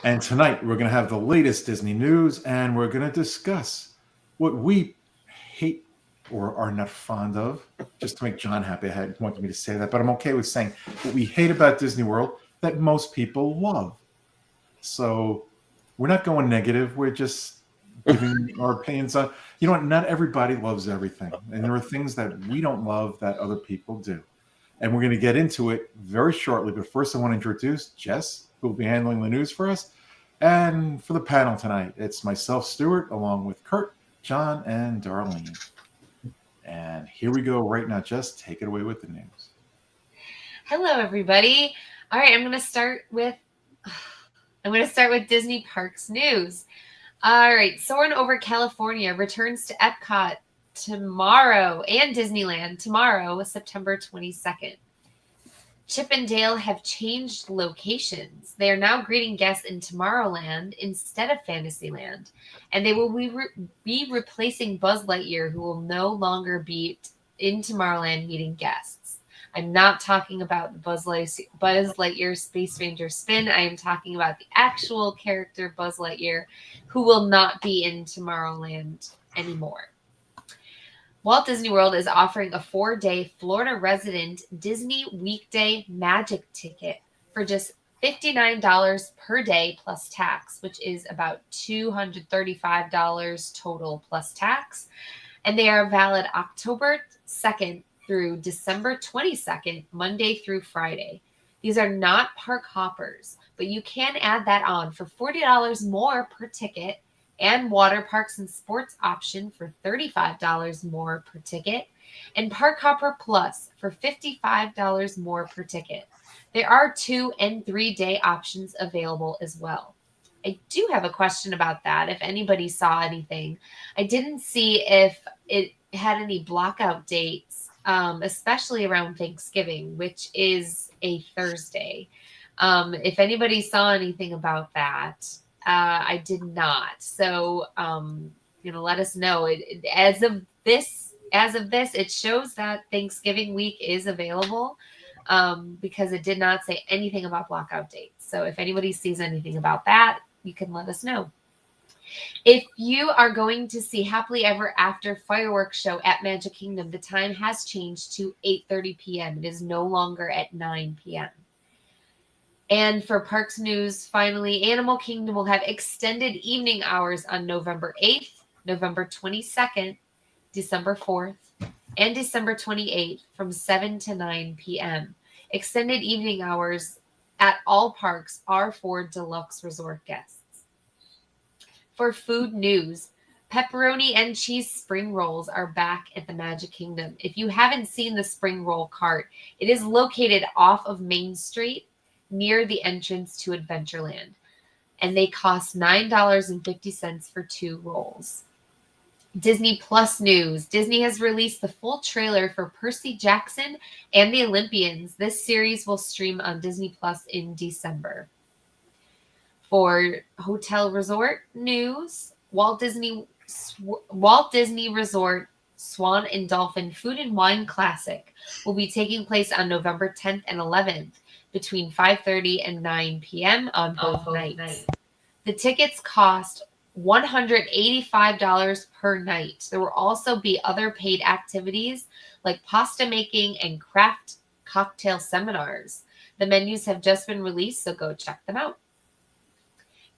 And tonight we're going to have the latest Disney news and we're going to discuss what we hate or are not fond of. Just to make John happy, I had wanted me to say that, but I'm okay with saying what we hate about Disney World that most people love. So we're not going negative. We're just giving our opinions on, you know what, not everybody loves everything. And there are things that we don't love that other people do. And we're going to get into it very shortly. But first, I want to introduce Jess, who will be handling the news for us. And for the panel tonight, it's myself, Stuart, along with Kurt, John, and Darlene. And here we go right now. Jess, take it away with the news. Hello, everybody. All right, I'm going to start with Disney Parks news. All right, Soarin' Over California returns to Epcot tomorrow and Disneyland tomorrow, September 22nd. Chip and Dale have changed locations. They are now greeting guests in Tomorrowland instead of Fantasyland, and they will be replacing Buzz Lightyear, who will no longer be in Tomorrowland meeting guests. I'm not talking about the Buzz Lightyear Space Ranger spin. I am talking about the actual character Buzz Lightyear, who will not be in Tomorrowland anymore. Walt Disney World is offering a 4-day Florida resident Disney weekday magic ticket for just $59 per day plus tax, which is about $235 total plus tax. And they are valid October 2nd through December 22nd, Monday through Friday. These are not park hoppers, but you can add that on for $40 more per ticket, and water parks and sports option for $35 more per ticket, and Park Hopper Plus for $55 more per ticket. There are 2 and 3-day options available as well. I do have a question about that if anybody saw anything. I didn't see if it had any blockout dates, especially around Thanksgiving, which is a Thursday. If anybody saw anything about that, I did not. So, let us know. As of this, it shows that Thanksgiving week is available, because it did not say anything about blackout dates. So, if anybody sees anything about that, you can let us know. If you are going to see Happily Ever After fireworks show at Magic Kingdom, the time has changed to 8:30 p.m. It is no longer at 9 p.m. And for Parks News, finally, Animal Kingdom will have extended evening hours on November 8th, November 22nd, December 4th, and December 28th from 7 to 9 p.m. Extended evening hours at all parks are for deluxe resort guests. For food news, pepperoni and cheese spring rolls are back at the Magic Kingdom. If you haven't seen the spring roll cart, it is located off of Main Street near the entrance to Adventureland, and they cost $9.50 for 2 rolls. Disney Plus news. Disney has released the full trailer for Percy Jackson and the Olympians. This series will stream on Disney Plus in December. For hotel resort news, Walt Disney Resort Swan and Dolphin Food and Wine Classic will be taking place on November 10th and 11th between 5:30 and 9 p.m. on both nights. The tickets cost $185 per night. There will also be other paid activities like pasta making and craft cocktail seminars. The menus have just been released, so go check them out.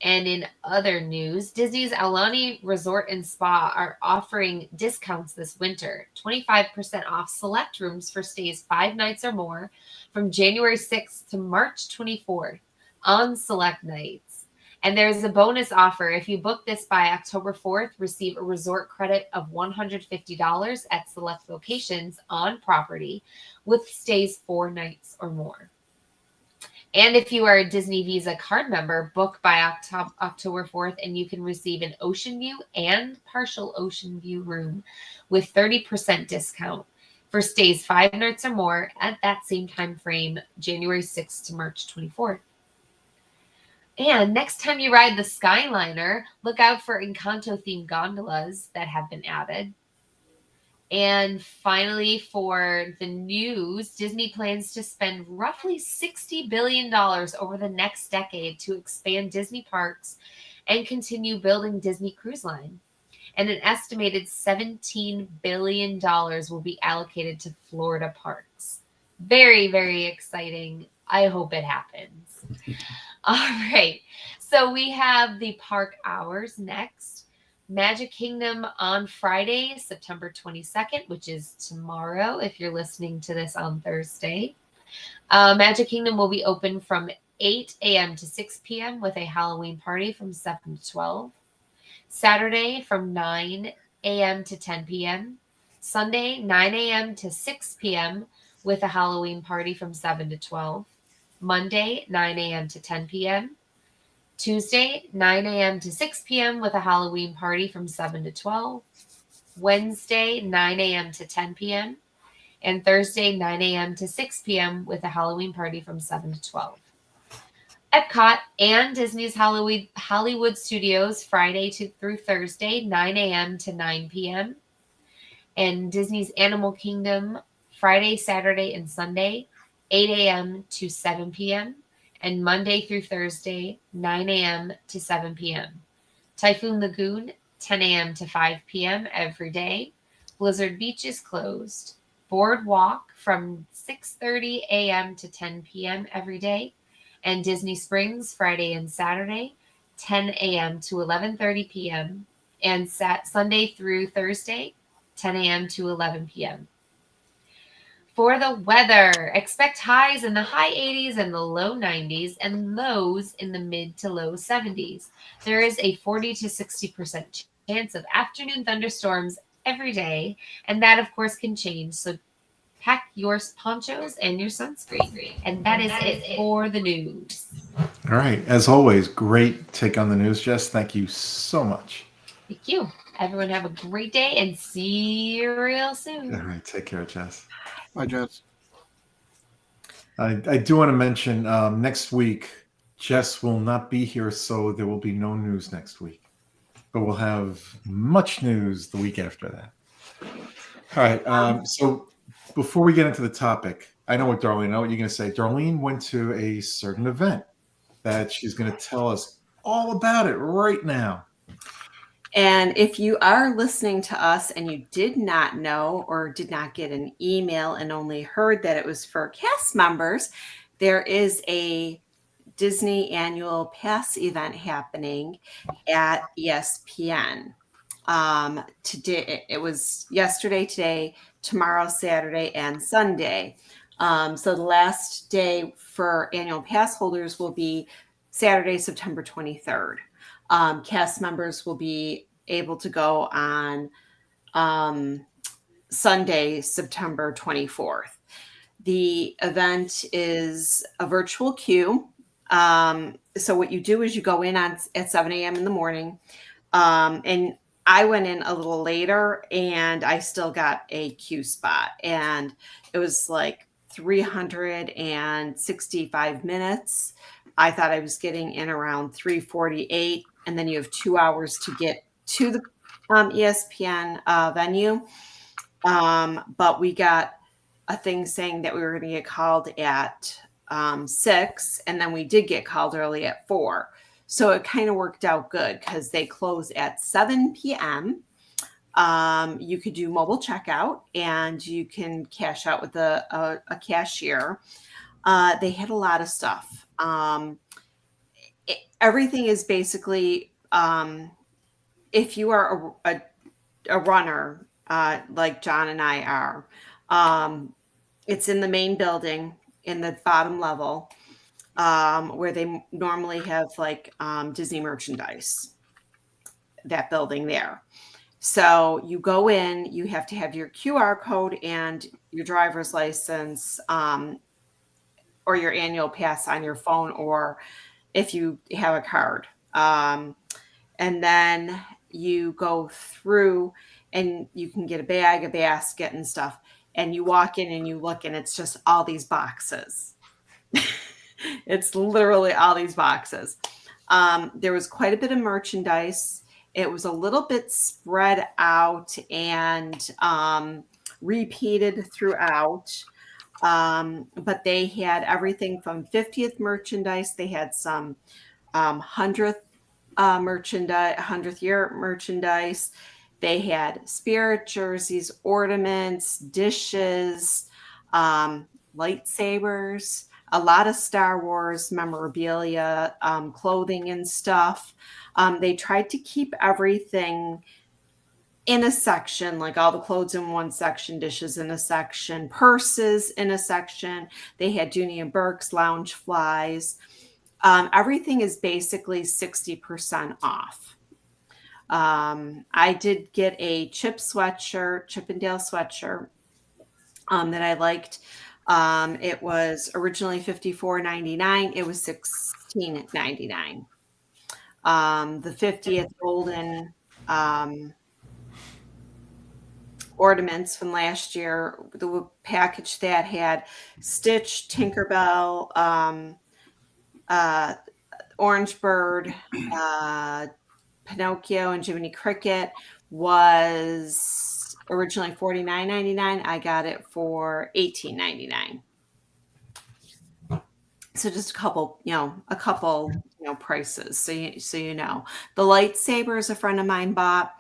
And in other news, Disney's Aulani Resort and Spa are offering discounts this winter. 25% off select rooms for stays 5 nights or more from January 6th to March 24th on select nights. And there's a bonus offer. If you book this by October 4th, receive a resort credit of $150 at select locations on property with stays 4 nights or more. And if you are a Disney Visa card member, book by October 4th and you can receive an Ocean View and partial Ocean View room with 30% discount for stays 5 nights or more at that same time frame, January 6th to March 24th. And next time you ride the Skyliner, look out for Encanto themed gondolas that have been added. And finally, for the news, Disney plans to spend roughly $60 billion over the next decade to expand Disney parks and continue building Disney Cruise Line. And an estimated $17 billion will be allocated to Florida parks. Very, very exciting. I hope it happens. All right. So we have the park hours next. Magic Kingdom on Friday, September 22nd, which is tomorrow if you're listening to this on Thursday. Magic Kingdom will be open from 8 a.m. to 6 p.m. with a Halloween party from 7 to 12. Saturday from 9 a.m. to 10 p.m. Sunday, 9 a.m. to 6 p.m. with a Halloween party from 7 to 12. Monday, 9 a.m. to 10 p.m. Tuesday, 9 a.m. to 6 p.m. with a Halloween party from 7 to 12. Wednesday, 9 a.m. to 10 p.m. And Thursday, 9 a.m. to 6 p.m. with a Halloween party from 7 to 12. Epcot and Disney's Hollywood Studios, Friday through Thursday, 9 a.m. to 9 p.m. And Disney's Animal Kingdom, Friday, Saturday, and Sunday, 8 a.m. to 7 p.m. And Monday through Thursday, 9 a.m. to 7 p.m. Typhoon Lagoon, 10 a.m. to 5 p.m. every day. Blizzard Beach is closed. Boardwalk from 6:30 a.m. to 10 p.m. every day. And Disney Springs, Friday and Saturday, 10 a.m. to 11:30 p.m. And Sunday through Thursday, 10 a.m. to 11 p.m. For the weather, expect highs in the high 80s and the low 90s and lows in the mid to low 70s. There is a 40 to 60% chance of afternoon thunderstorms every day, and that, of course, can change. So pack your ponchos and your sunscreen. And that is it for the news. All right. As always, great take on the news, Jess. Thank you so much. Thank you. Everyone have a great day and see you real soon. All right. Take care, Jess. Bye, Jess. I do want to mention next week, Jess will not be here, so there will be no news next week. But we'll have much news the week after that. All right. So before we get into the topic, I know what Darlene, I know what you're going to say. Darlene went to a certain event that she's going to tell us all about it right now. And if you are listening to us and you did not know or did not get an email and only heard that it was for cast members, there is a Disney annual pass event happening at ESPN. Today, it was yesterday, today, tomorrow, Saturday, and Sunday. So the last day for annual pass holders will be Saturday, September 23rd. Cast members will be able to go on Sunday, September 24th. The event is a virtual queue. So what you do is you go in at 7 a.m. in the morning. And I went in a little later and I still got a queue spot. And it was like 365 minutes. I thought I was getting in around 3:48, and then you have 2 hours to get to the ESPN venue. But we got a thing saying that we were going to get called at 6, and then we did get called early at 4. So it kind of worked out good because they close at 7 p.m. You could do mobile checkout and you can cash out with a cashier. They had a lot of stuff. Everything is basically, if you are a runner, like John and I are, it's in the main building in the bottom level, where they normally have like Disney merchandise, that building there. So you go in, you have to have your QR code and your driver's license, or your annual pass on your phone, or if you have a card. And then you go through and you can get a bag, a basket and stuff. And you walk in and you look and it's just all these boxes. It's literally all these boxes. There was quite a bit of merchandise. It was a little bit spread out and repeated throughout. But they had everything from 50th merchandise. They had some 100th merchandise, 100th year merchandise. They had spirit jerseys, ornaments, dishes, lightsabers, a lot of Star Wars memorabilia, clothing and stuff. They tried to keep everything in a section, like all the clothes in one section, dishes in a section, purses in a section. They had Dooney and Burke's lounge flies. Everything is basically 60% off. I did get a Chippendale sweatshirt that I liked. It was originally $54.99. It was $16.99. The 50th golden ornaments from last year, the package that had Stitch, Tinkerbell, Orange Bird, Pinocchio, and Jiminy Cricket was originally $49.99. I got it for $18.99. So just a couple prices. So you know. The lightsabers a friend of mine bought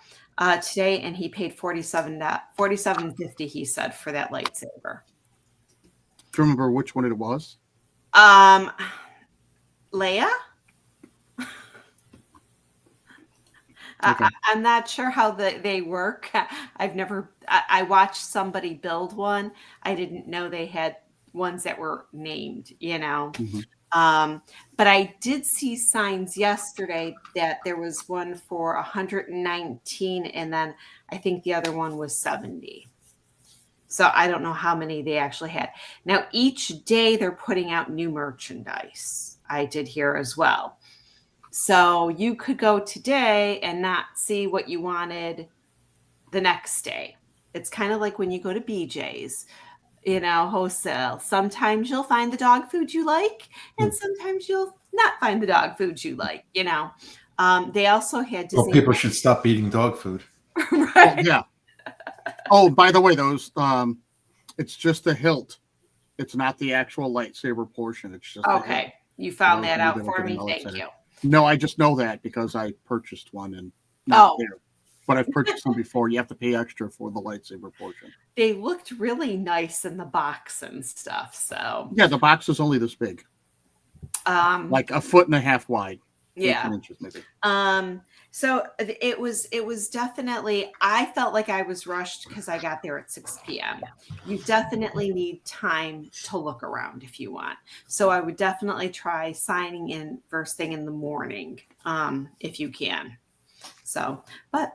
today, and he paid $47.50, he said, for that lightsaber. Do you remember which one it was? Leia? Okay. I'm not sure how they work. I watched somebody build one. I didn't know they had ones that were named, Mm-hmm. But I did see signs yesterday that there was one for 119, and then I think the other one was 70. So I don't know how many they actually had. Now, each day they're putting out new merchandise. I did hear as well. So you could go today and not see what you wanted the next day. It's kind of like when you go to BJ's, wholesale. Sometimes you'll find the dog food you like, and sometimes you'll not find the dog food you like, They also had Well, Disney. people should stop eating dog food. Oh, Right. yeah. Oh, by the way, those it's just the hilt. It's not the actual lightsaber portion. It's just the hilt. Okay. You found that You out didn't for get me. an Thank outsider. you. No, I just know that because I purchased one and not there. But I've purchased them before. You have to pay extra for the lightsaber portion. They looked really nice in the box and stuff. So Yeah, the box is only this big, like 1.5 feet wide. yeah. 18 inches maybe. So it was definitely, I felt like I was rushed because I got there at 6 p.m. You definitely need time to look around if you want. So I would definitely try signing in first thing in the morning, if you can. So, but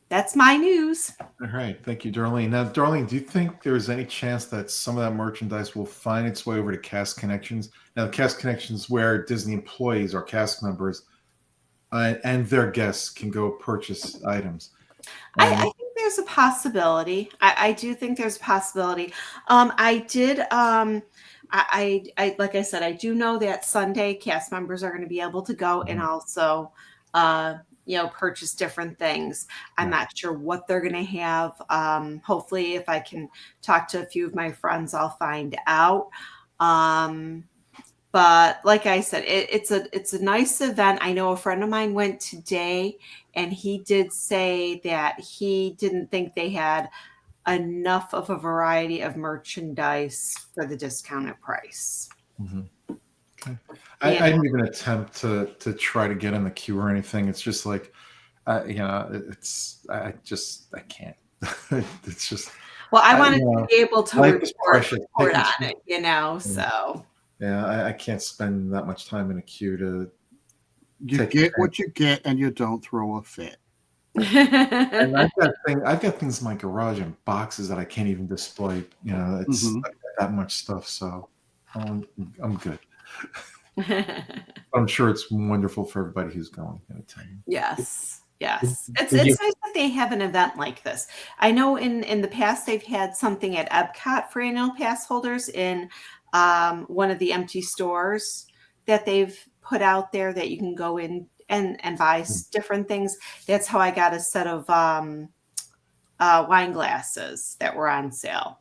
that's my news. All right. Thank you, Darlene. Now, Darlene, do you think there's any chance that some of that merchandise will find its way over to Cast Connections? Now, the Cast Connections where Disney employees or cast members and their guests can go purchase items. I think there's a possibility. I do think there's a possibility. I did. I like I said, I do know that Sunday cast members are going to be able to go and also, purchase different things. I'm not sure what they're going to have. Hopefully, if I can talk to a few of my friends, I'll find out. But like I said, it's a nice event. I know a friend of mine went today, and he did say that he didn't think they had enough of a variety of merchandise for the discounted price. Mm-hmm. Okay. I didn't even attempt to try to get in the queue or anything. It's just like, I can't. It's just. Well, I wanted to be able to report on it, so. Yeah, I can't spend that much time in a queue to. You get what you get, and you don't throw a fit. And I've got things in my garage in boxes that I can't even display. It's I've got that much stuff, so I'm good. I'm sure it's wonderful for everybody who's going. Yes. It's nice that they have an event like this. I know in the past they've had something at Epcot for annual pass holders in one of the empty stores that they've put out there that you can go in and buy different things. That's how I got a set of wine glasses that were on sale.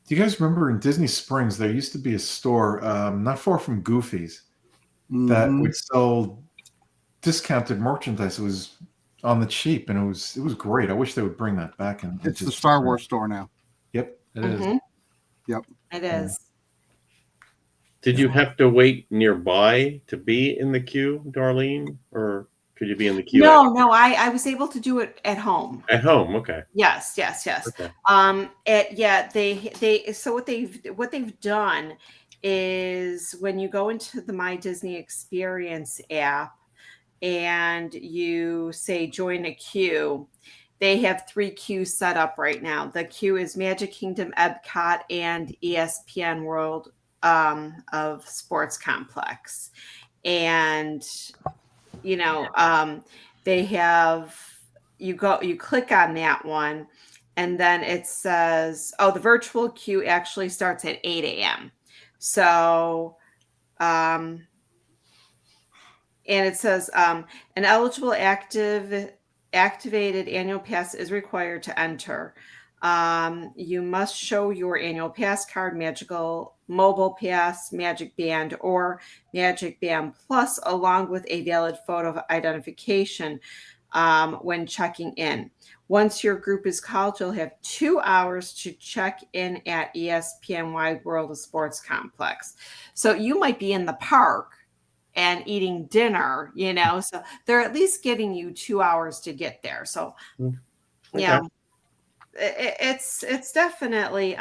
Do you guys remember in Disney Springs there used to be a store not far from Goofy's that Mhm. would sell discounted merchandise? It was on the cheap, and it was great. I wish they would bring that back. And It's the just Star Wars store now. Yep, it is. Mhm. Yep. It is. Did you have to wait nearby to be in the queue, Darlene, or could you be in the queue No, I was able to do it at home. at home? Okay. Yes. Okay. So what they've done is when you go into the My Disney Experience app and you say join a queue, they have 3 queues set up right now. The queue is Magic Kingdom, Epcot, and ESPN World of Sports Complex. And they have you click on that one, and then it says, the virtual queue actually starts at 8 a.m. So and it says an eligible activated annual pass is required to enter. You must show your annual pass card, magical mobile pass, Magic Band, or Magic Band Plus, along with a valid photo of identification when checking in. Once your group is called, you'll have 2 hours to check in at ESPN Wide World of Sports Complex. So you might be in the park and eating dinner, so they're at least giving you 2 hours to get there. So, Okay. it's definitely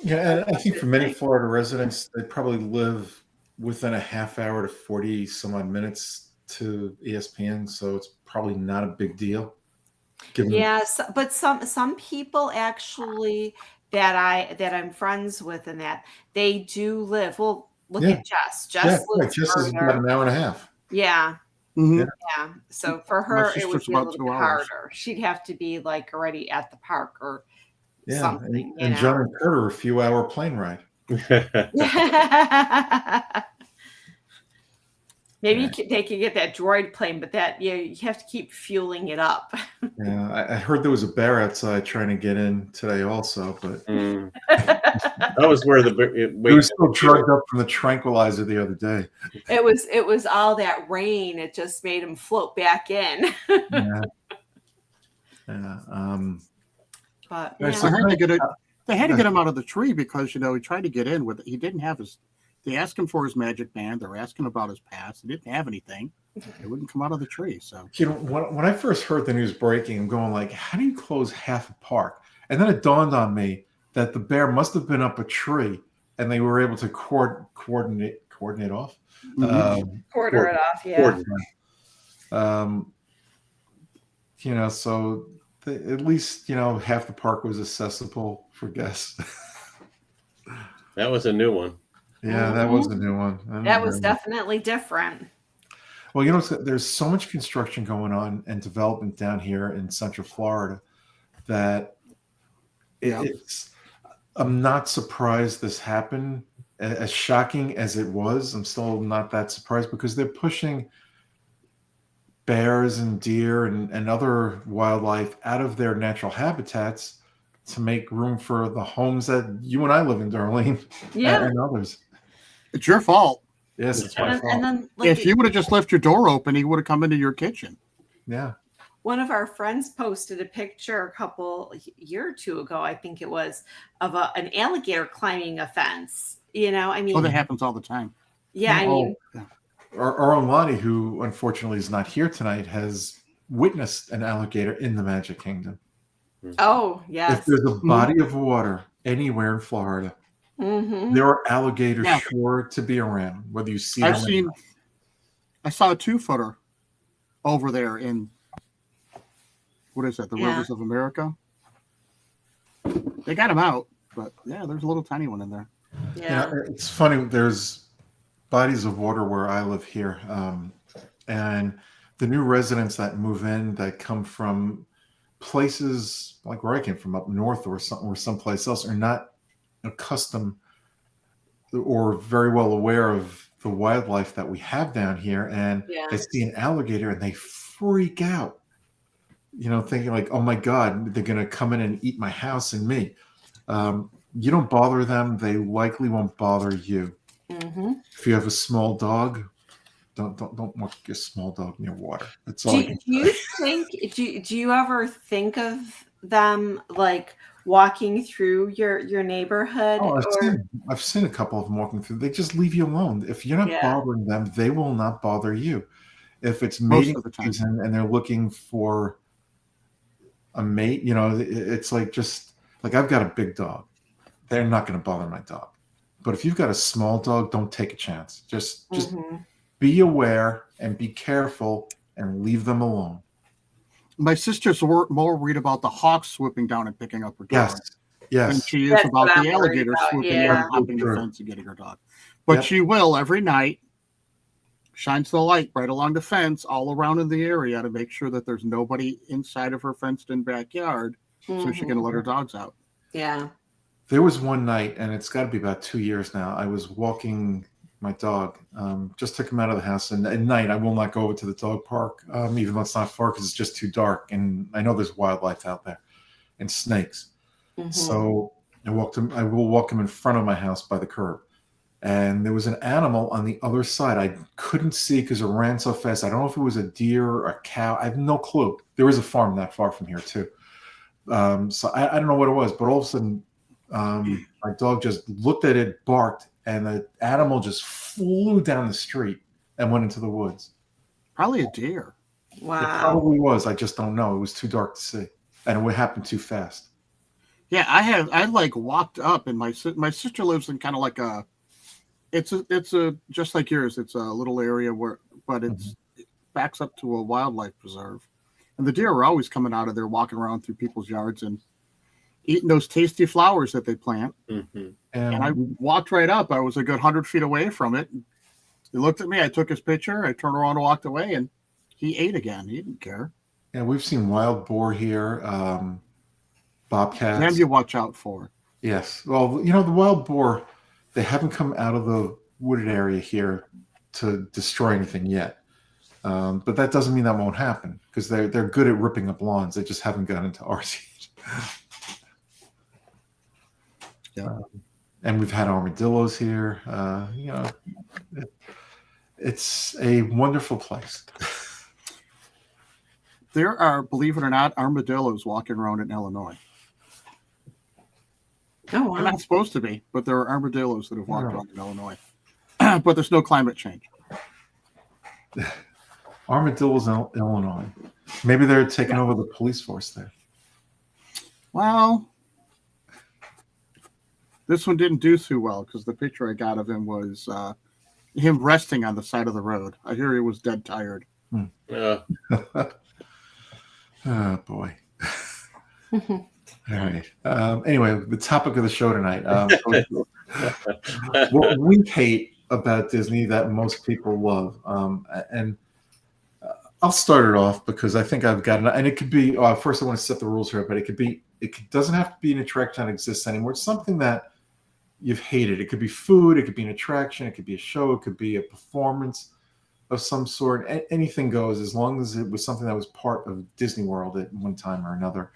Yeah, and I think for many Florida residents, they probably live within a half hour to 40 some odd minutes to ESPN, so it's probably not a big deal. yes, but some people actually that I'm friends with, and that they do live. Well, look Yeah. at Jess. Yeah, Jess right. lives Just as about further. an hour and a half. Yeah. Mhm. Yeah. So for My her, it would sister's be a about little 2 bit hours. harder. She'd have to be like already at the park or Yeah, something, and John and Kurt are a few hour plane ride. Maybe Yeah. they could get that droid plane, but that you have to keep fueling it up. Yeah, I heard there was a bear outside trying to get in today also, but Mm. That was where it was still drugged up from the tranquilizer the other day. It was all that rain. It just made him float back in. Yeah. But Right, yeah. so They had to get him out of the tree because he tried to get in with it. He didn't have his. They asked him for his Magic Band. They were asking about his pass. He didn't have anything. They wouldn't come out of the tree. So when I first heard the news breaking, I'm going like, how do you close half a park? And then it dawned on me that the bear must have been up a tree, and they were able to coordinate off. Quarter it off, yeah. So at least half the park was accessible for guests. That was a new one. Yeah, that was a new one. That was definitely different. Well, there's so much construction going on and development down here in Central Florida that I'm not surprised this happened. As shocking as it was, I'm still not that surprised because they're pushing bears and deer and other wildlife out of their natural habitats to make room for the homes that you and I live in, Darlene, and others. it's your fault. Yes, it's my fault. And then, If you would have just left your door open, he would have come into your kitchen. Yeah. One of our friends posted a picture a year or two ago, I think it was, of an alligator climbing a fence. That happens all the time. Yeah, Our own Lonnie, who unfortunately is not here tonight, has witnessed an alligator in the Magic Kingdom. Oh, yes. If there's a body of water anywhere in Florida, there are alligators sure to be around, whether you see them or not. I saw a 2-footer over there in, what is that, the Rivers of America? They got him out, but there's a little tiny one in there. Yeah. It's funny. There's bodies of water where I live here, and the new residents that move in that come from places like where I came from, up north or someplace else, are not accustomed or very well aware of the wildlife that we have down here, and Yeah. they see an alligator and they freak out, thinking like, oh my God, they're going to come in and eat my house and me. You don't bother them, they likely won't bother you. Mm-hmm. If you have a small dog, don't walk your small dog near water. That's all I Do can you say. think, do you ever think of them like walking through your neighborhood, Oh, or I've seen a couple of them walking through. They just leave you alone. If you're not yeah, bothering them, they will not bother you. If it's Most mating of the time. season and they're looking for a mate, it's like, just like, I've got a big dog. They're not going to bother my dog. But if you've got a small dog, don't take a chance. Just Mhm. be aware and be careful and leave them alone. My sister's more worried about the hawks swooping down and picking up her dog than Yes. she is That's about what the I'm worried alligator about, swooping in yeah. and hopping the True. fence and getting her dog. But Yep. she will every night, shines the light right along the fence all around in the area to make sure that there's nobody inside of her fenced-in backyard so she can let her dogs out. Yeah. There was one night, and it's got to be about 2 years now. I was walking my dog, just took him out of the house. And at night, I will not go over to the dog park, even though it's not far, because it's just too dark. And I know there's wildlife out there and snakes. Mhm. So I will walk him in front of my house by the curb. And there was an animal on the other side. I couldn't see because it ran so fast. I don't know if it was a deer or a cow. I have no clue. There is a farm not far from here, too. So I don't know what it was, but all of a sudden, my dog just looked at it, barked, and the animal just flew down the street and went into the woods. Probably a deer. It Wow. probably was. I just don't know. It was too dark to see, and it would happen too fast. Yeah, I like walked up, and my sister lives in kind of like it's a just like yours. It's a little area but it backs up to a wildlife preserve, and the deer are always coming out of there, walking around through people's yards and eating those tasty flowers that they plant. Mm-hmm. And I walked right up. I was a good 100 feet away from it. He looked at me. I took his picture. I turned around and walked away, and he ate again. He didn't care. Yeah, we've seen wild boar here, bobcats. Them you watch out for. Yes. Well, the wild boar, they haven't come out of the wooded area here to destroy anything yet. But that doesn't mean that won't happen, because they're good at ripping up lawns. They just haven't gotten into ours yet. Yeah. And we've had armadillos here. It's a wonderful place. There are, believe it or not, armadillos walking around in Illinois. Oh They're wow. not supposed to be, but there are armadillos that have walked around in Illinois. But there's no climate change. Armadillos in Illinois. Maybe they're taking over the police force there. Well, this one didn't do too well because the picture I got of him was him resting on the side of the road. I hear he was dead tired. Oh, boy. All right. Anyway, the topic of the show tonight. What we hate about Disney that most people love. And I'll start it off because I think I've got it. And it could be, first I want to set the rules here, but it doesn't have to be an attraction that exists anymore. It's something that you've hated. It could be food. It could be an attraction. It could be a show. It could be a performance of some sort. Anything goes, as long as it was something that was part of Disney World at one time or another.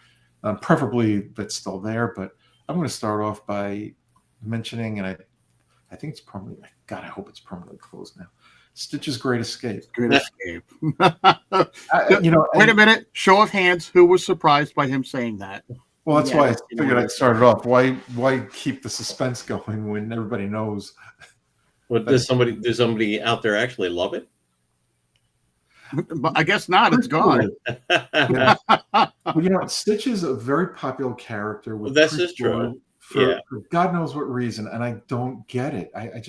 Preferably that's still there. But I'm going to start off by mentioning, and I think it's permanently, God, I hope it's permanently closed now, Stitch's Great Escape. Great escape. Wait a minute. Show of hands. Who was surprised by him saying that? Well, that's why I you figured know, I'd start it off. Why keep the suspense going when everybody knows? Well, does somebody out there actually love it? But I guess not. It's gone. Yeah. Well, Stitch is a very popular character. With Well, this is true. For God knows what reason, and I don't get it. I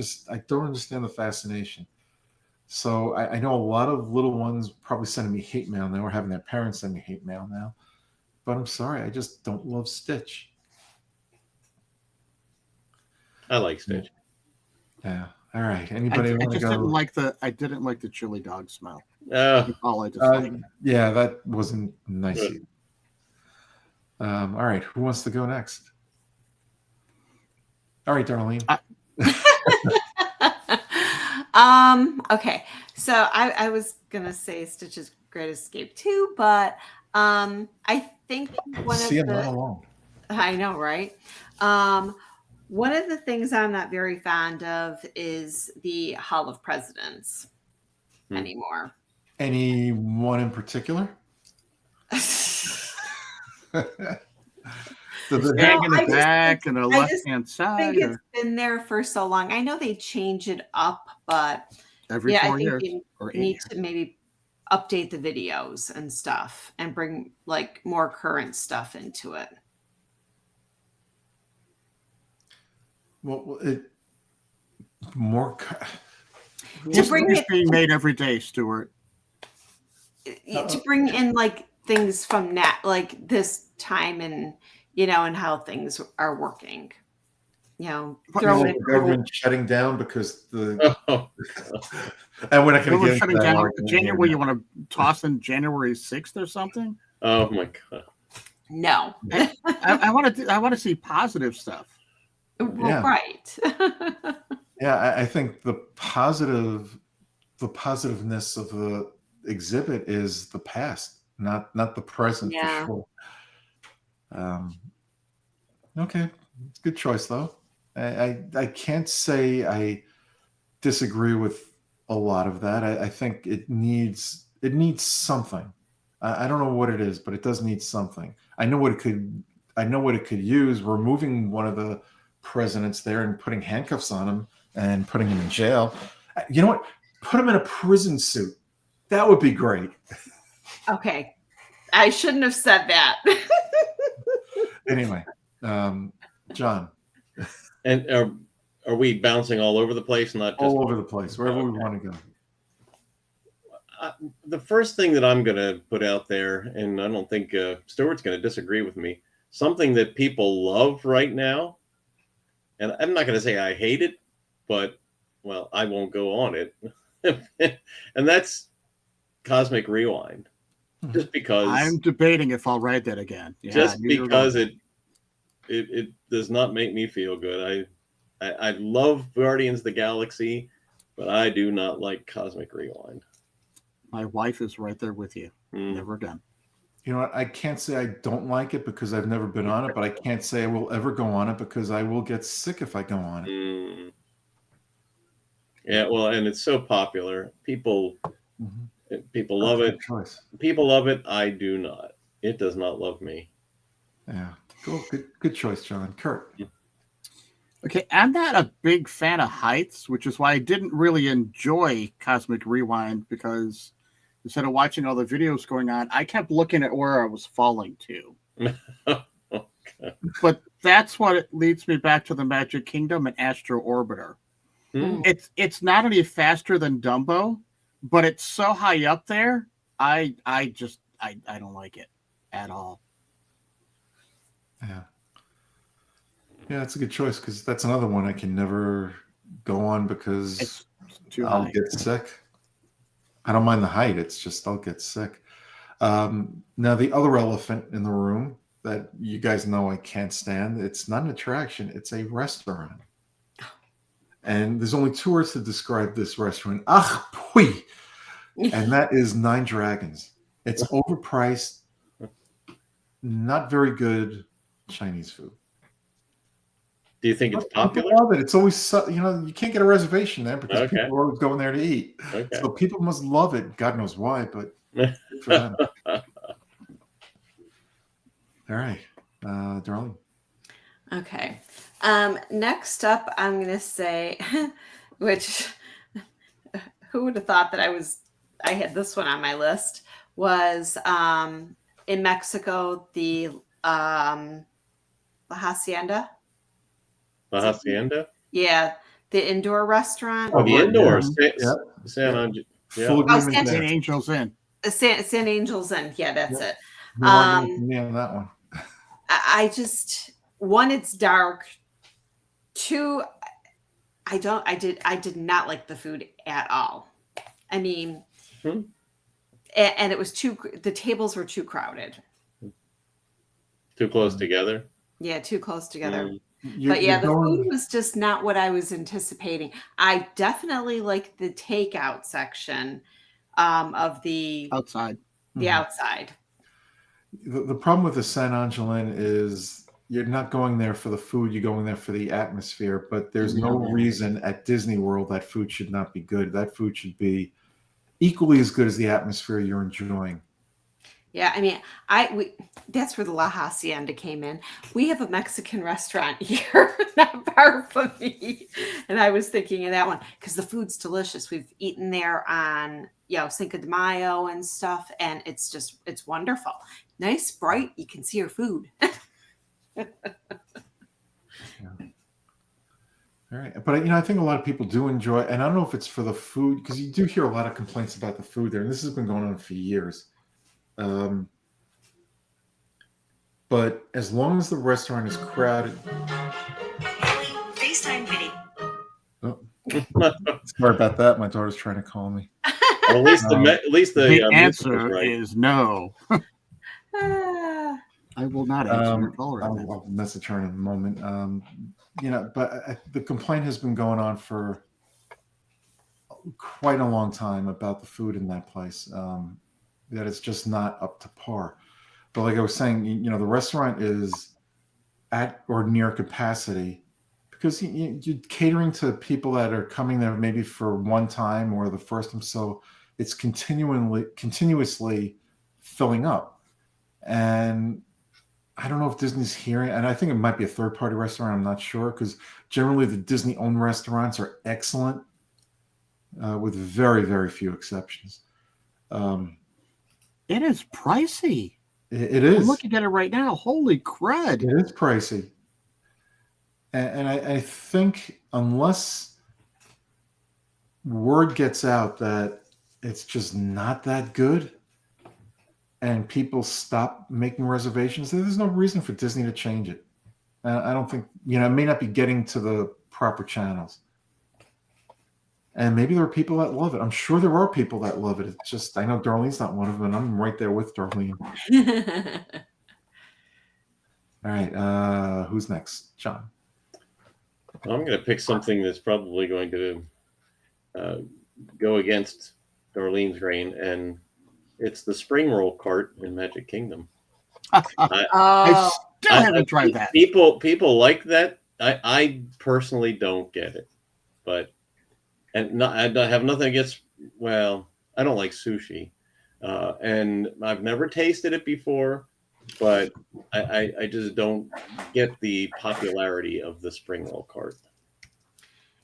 don't understand the fascination. So I know a lot of little ones probably sending me hate mail now, or having their parents send me hate mail now. But I'm sorry, I just don't love Stitch. I like Stitch. Yeah. All right. Anybody I want to just go? didn't like the chili dog smell. Oh, All I just Yeah, that wasn't nice. Either. All right. Who wants to go next? All right, Darlene. Okay. So I was gonna say Stitch's Great Escape too, but I think one See, of I'm not the alone. I know, right? Um, one of the things I'm not very fond of is the Hall of Presidents anymore. Anyone in particular? Does it Hang have? in the I just back think and the I left just hand think side, it's or been there for so long. I know they change it up, but every I 4 think years you or 8 need years. to maybe update the videos and stuff and bring like more current stuff into it. Well, it more. To History bring is it being made every day, Stuart. to bring in like things from like this time and and how things are working. But Throw Is in it the government shutting down because Oh, and we're not going to we're get into shutting that down argument here January. You now. want to toss in January 6th or something? oh my God. no. I want to see positive stuff. Well, Yeah. right. Yeah, I think the positiveness of the exhibit is the past, not the present for Yeah. sure. Okay, good choice though. I can't say I disagree with a lot of that. I think it needs something. I don't know what it is, but it does need something. I know what it could use. Removing one of the presidents there and putting handcuffs on him and putting him in jail. You know what? Put him in a prison suit. That would be great. Okay. I shouldn't have said that. Anyway, John, And are we bouncing all over the place? Not just all over the place, wherever we Okay. want to go. The first thing that I'm going to put out there, and I don't think Stuart's going to disagree with me, something that people love right now, and I'm not going to say I hate it, but, well, I won't go on it. And that's Cosmic Rewind. Just because I'm debating if I'll write that again. Yeah, just I knew you were because going it does not make me feel good. I love Guardians of the Galaxy, but I do not like Cosmic Rewind. My wife is right there with you. Mm. Never again. You know what? I can't say I don't like it because I've never been on it, but I can't say I will ever go on it because I will get sick if I go on it. Mm. Yeah, well, and it's so popular. People love That's a it. good choice. People love it. I do not. It does not love me. Yeah. Cool. Good choice, John. Kurt. Okay, I'm not a big fan of heights, which is why I didn't really enjoy Cosmic Rewind, because instead of watching all the videos going on, I kept looking at where I was falling to. Okay. But that's what it leads me back to the Magic Kingdom and Astro Orbiter. Hmm. It's not any faster than Dumbo, but it's so high up there. I don't like it at all. Yeah. Yeah, that's a good choice because that's another one I can never go on because It's too I'll high. get sick. I don't mind the height. It's just I'll get sick. Now, the other elephant in the room that you guys know I can't stand, it's not an attraction. It's a restaurant. And there's only two words to describe this restaurant. Ah, pui. And that is Nine Dragons. It's overpriced, not very good Chinese food. Do you think it's People popular? love it. It's always, you can't get a reservation there because Okay. people are always going there to eat. Okay. So people must love it. God knows why, but good for them. All right, Darlene. Okay. Next up, I'm going to say, which who would have thought that I had this one on my list, was in Mexico, the La Hacienda. La Hacienda? Yeah, the indoor restaurant. Oh, the right, indoors. yeah. San Andre- yeah. Full agreement San- St. there. Angels in. San Angel's Inn. Yeah, that's Yeah. it. No argument from me on that one. I just, one, it's dark. Two, I did not like the food at all. I mean, and it was the tables were too crowded. Too close together. Yeah, too close together. But yeah, the going- food was just not what I was anticipating. I definitely like the takeout section of the outside. Mhm. outside. The problem with the Saint Angelin is you're not going there for the food, you're going there for the atmosphere. But there's no reason at Disney World that food should not be good. That food should be equally as good as the atmosphere you're enjoying. Yeah, I mean, that's where the La Hacienda came in. We have a Mexican restaurant here, not far from me, and I was thinking of that one because the food's delicious. We've eaten there on Cinco de Mayo and stuff, and it's wonderful. Nice, bright. You can see your food. All right, but I think a lot of people do enjoy, and I don't know if it's for the food because you do hear a lot of complaints about the food there, and this has been going on for years. But as long as the restaurant is crowded, FaceTime video. sorry about that. My daughter's trying to call me. Well, at least the The music answer was right. is no. Ah, I will not answer your call right now. I'll message her in a moment. But the complaint has been going on for quite a long time about the food in that place. That it's just not up to par. But like I was saying, the restaurant is at or near capacity because you're catering to people that are coming there maybe for one time or the first time. So it's continuously filling up. And I don't know if Disney's hearing, and I think it might be a third-party restaurant. I'm not sure because generally the Disney-owned restaurants are excellent with very, very few exceptions. It is pricey. It is. I'm looking at it right now. Holy crud. It is pricey. And I think unless word gets out that it's just not that good and people stop making reservations, there's no reason for Disney to change it. I don't think, it may not be getting to the proper channels. And maybe there are people that love it. I'm sure there are people that love it. It's just, I know Darlene's not one of them, and I'm right there with Darlene. All right. Who's next? John. I'm going to pick something that's probably going to go against Darlene's grain, and it's the spring roll cart in Magic Kingdom. I still haven't tried that. People like that. I personally don't get it, but I have nothing against. Well, I don't like sushi, and I've never tasted it before, but I just don't get the popularity of the spring roll cart.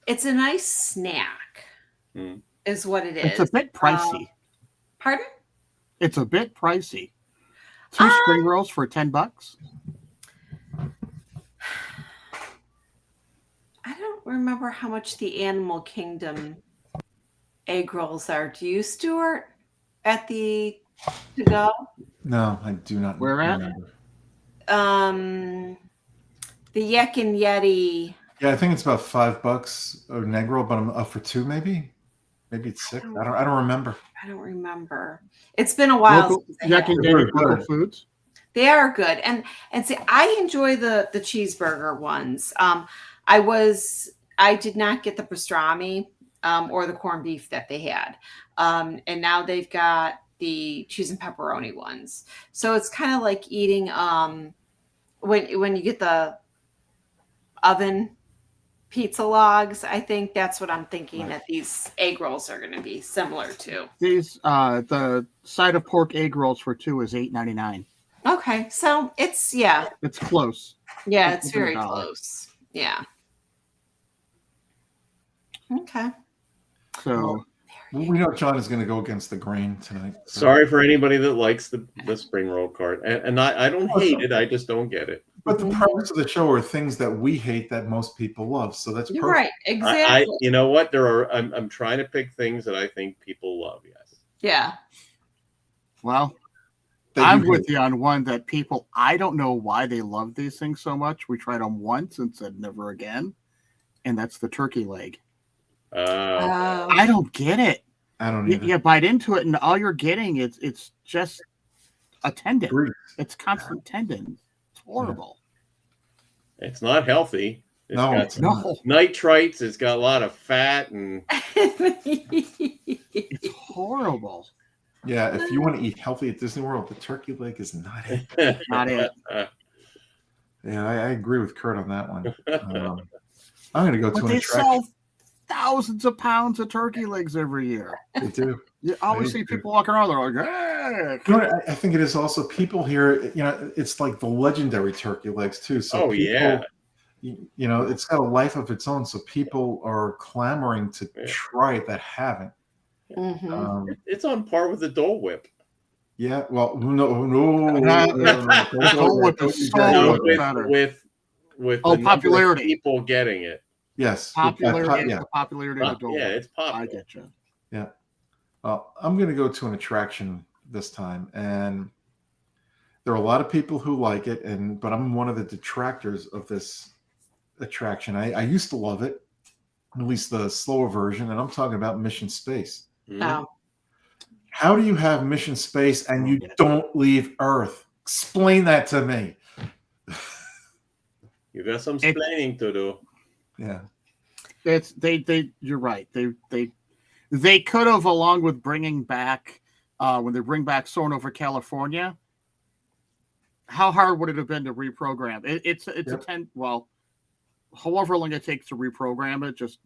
it's a nice snack, is what it is. It's a bit pricey. Pardon? It's a bit pricey. 2 spring rolls for $10. I don't remember how much the Animal Kingdom egg rolls are. Do you, Stuart? At the to go? No, I do not. Where at? remember. The Yak and Yeti. Yeah, I think it's about $5 an egg roll, but I'm up for 2 maybe. Maybe it's 6. I don't remember. I don't remember. It's been a while. Local, since I Yak had and it. Yeti local foods. They are good, and see, I enjoy the cheeseburger ones. I did not get the pastrami or the corned beef that they had, and now they've got the cheese and pepperoni ones. So it's kind of like eating when you get the oven pizza logs. I think that's what I'm thinking that these egg rolls are going to be similar to. These the side of pork egg rolls for 2 is $8.99. Okay, so it's It's close. it's very $1. close. Yeah. Okay. So We know John is going to go against the grain tonight. so- Sorry for anybody that likes the spring roll cart, and I don't hate it. I just don't get it. But the purpose of the show are things that we hate that most people love. So that's You're perfect. right. Exactly. You know what? I'm trying to pick things that I think people love. Yes. Yeah. well, That I'm you with hate. you on one that people, I don't know why they love these things so much. We tried them once and said never again. And that's the turkey leg. I don't get it. I don't You, either. you bite into it and all you're getting it's just a tendon. Grease. It's constant tendon. It's horrible. It's not healthy. It's No, got it's not. No, nitrites. It's got a lot of fat and it's horrible. Yeah, if you want to eat healthy at Disney World, the turkey leg is not it. Not it. Yeah, I agree with Kurt on that one. I'm going to go But to an they attraction. sell thousands of pounds of turkey legs every year. They do. You always see people walking around. They're like, hey. You know what, I think it is also people here. You know, it's like the legendary turkey legs too. So Oh, people, yeah. you know, it's got a life of its own. So people are clamoring to Yeah. try it that haven't. Mhm. It's on par with the Dole Whip. Yeah. Well, no. The Dole Whip is so No, much better. with Oh, the number of popularity. people getting it. Yes. Popularity, Yeah. the popularity of the Dole Yeah, Whip. it's popular. I get you. Yeah. I'm going to go to an attraction this time, and there are a lot of people who like it, but I'm one of the detractors of this attraction. I used to love it, at least the slower version, and I'm talking about Mission Space. Mhm. Oh, How do you have Mission Space and you don't leave Earth? Explain that to me. You got some explaining to do. Yeah. It's they. You're right. They could have, along with bringing back when they bring back Soarin' over California. How hard would it have been to reprogram? It's a 10. Well, however long it takes to reprogram it, just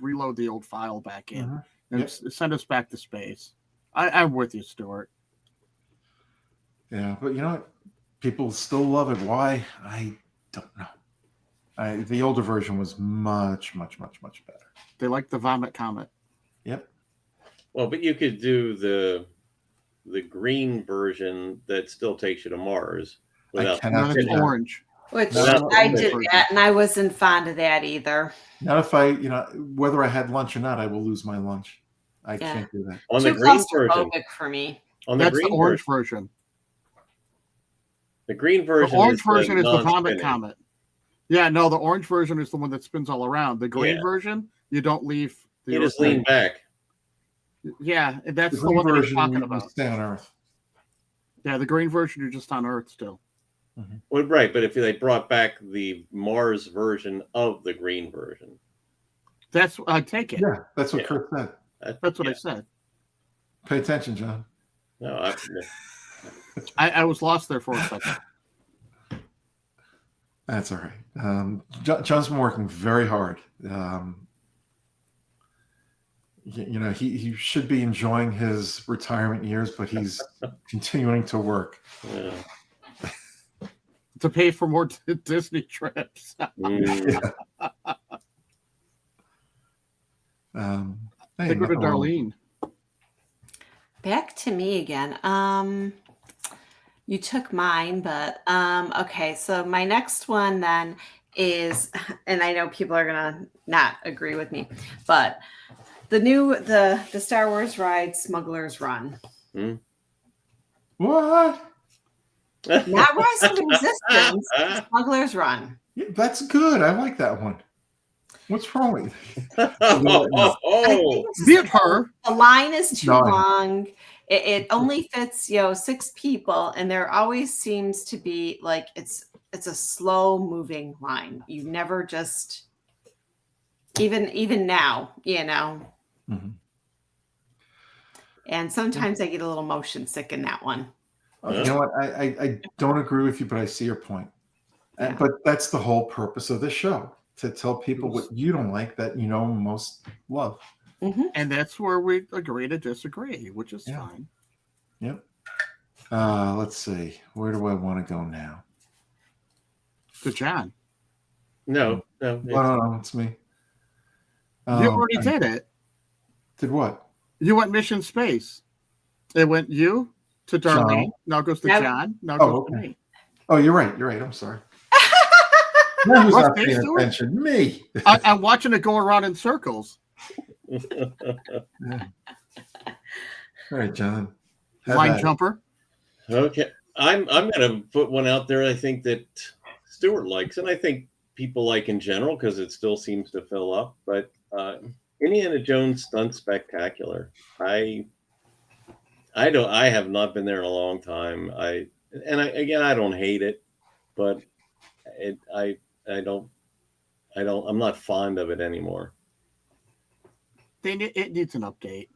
reload the old file back in and send us back to space. I'm with you, Stuart. Yeah, but you know what? People still love it. Why? I don't know. The older version was much, much, much, much better. They like the vomit comet. Yep. Well, but you could do the green version that still takes you to Mars without. I cannot No, do it's that. orange. which No, I no, did no. that, and I wasn't fond of that either. Not if whether I had lunch or not, I will lose my lunch. I can't do that. On the Too green version. claustrophobic for me. On the That's green the orange version. version. The green version. The orange version is the vomit non-spinning. comet. Yeah, no, the orange version is the one that spins all around. The green version, you don't leave. The You just Earth. lean back. Yeah, that's The the green one that he's version, talking you about. stay on Earth. Yeah, the green version, you're just on Earth still. Well, right, but if they brought back the Mars version of the green version, That's I take it. Yeah, that's what Kurt said. That's what I said. Pay attention, John. No, I was lost there for a second. That's all right. John's been working very hard. He should be enjoying his retirement years, but he's continuing to work. yeah. To pay for more Disney trips. Mm. They go to Darlene. Back to me again. You took mine, but okay. So my next one then is, and I know people are gonna not agree with me, but the Star Wars ride, Smuggler's Run, What? not Rise of the Resistance, Smuggler's Run. Yeah, that's good. I like that one. What's wrong with you? I think it's Be it her. the line is too No. long. It only fits 6 people, and there always seems to be like it's a slow moving line. You never just even now, Mhm. And sometimes I get a little motion sick in that one. You know what? I don't agree with you, but I see your point. Yeah. But that's the whole purpose of this show, to tell people what you don't like that most love. And that's where we agree to disagree, which is fine. Yep. Let's see. Where do I want to go now? To John. No. No, it's me. You already did it. Did what? You went Mission Space. It went you to Darlene. John. Now it goes to Yep. John. Now it goes to me. Oh, you're right. I'm sorry. Now who's What, not thanks, paying Stuart? attention? Me. I'm watching it go around in circles. Yeah. All right, John. Have Line at it. jumper. Okay, I'm gonna put one out there. I think that Stuart likes, and I think people like in general because it still seems to fill up. But Indiana Jones Stunt Spectacular. I have not been there in a long time. I don't hate it, but I'm not fond of it anymore. It needs an update.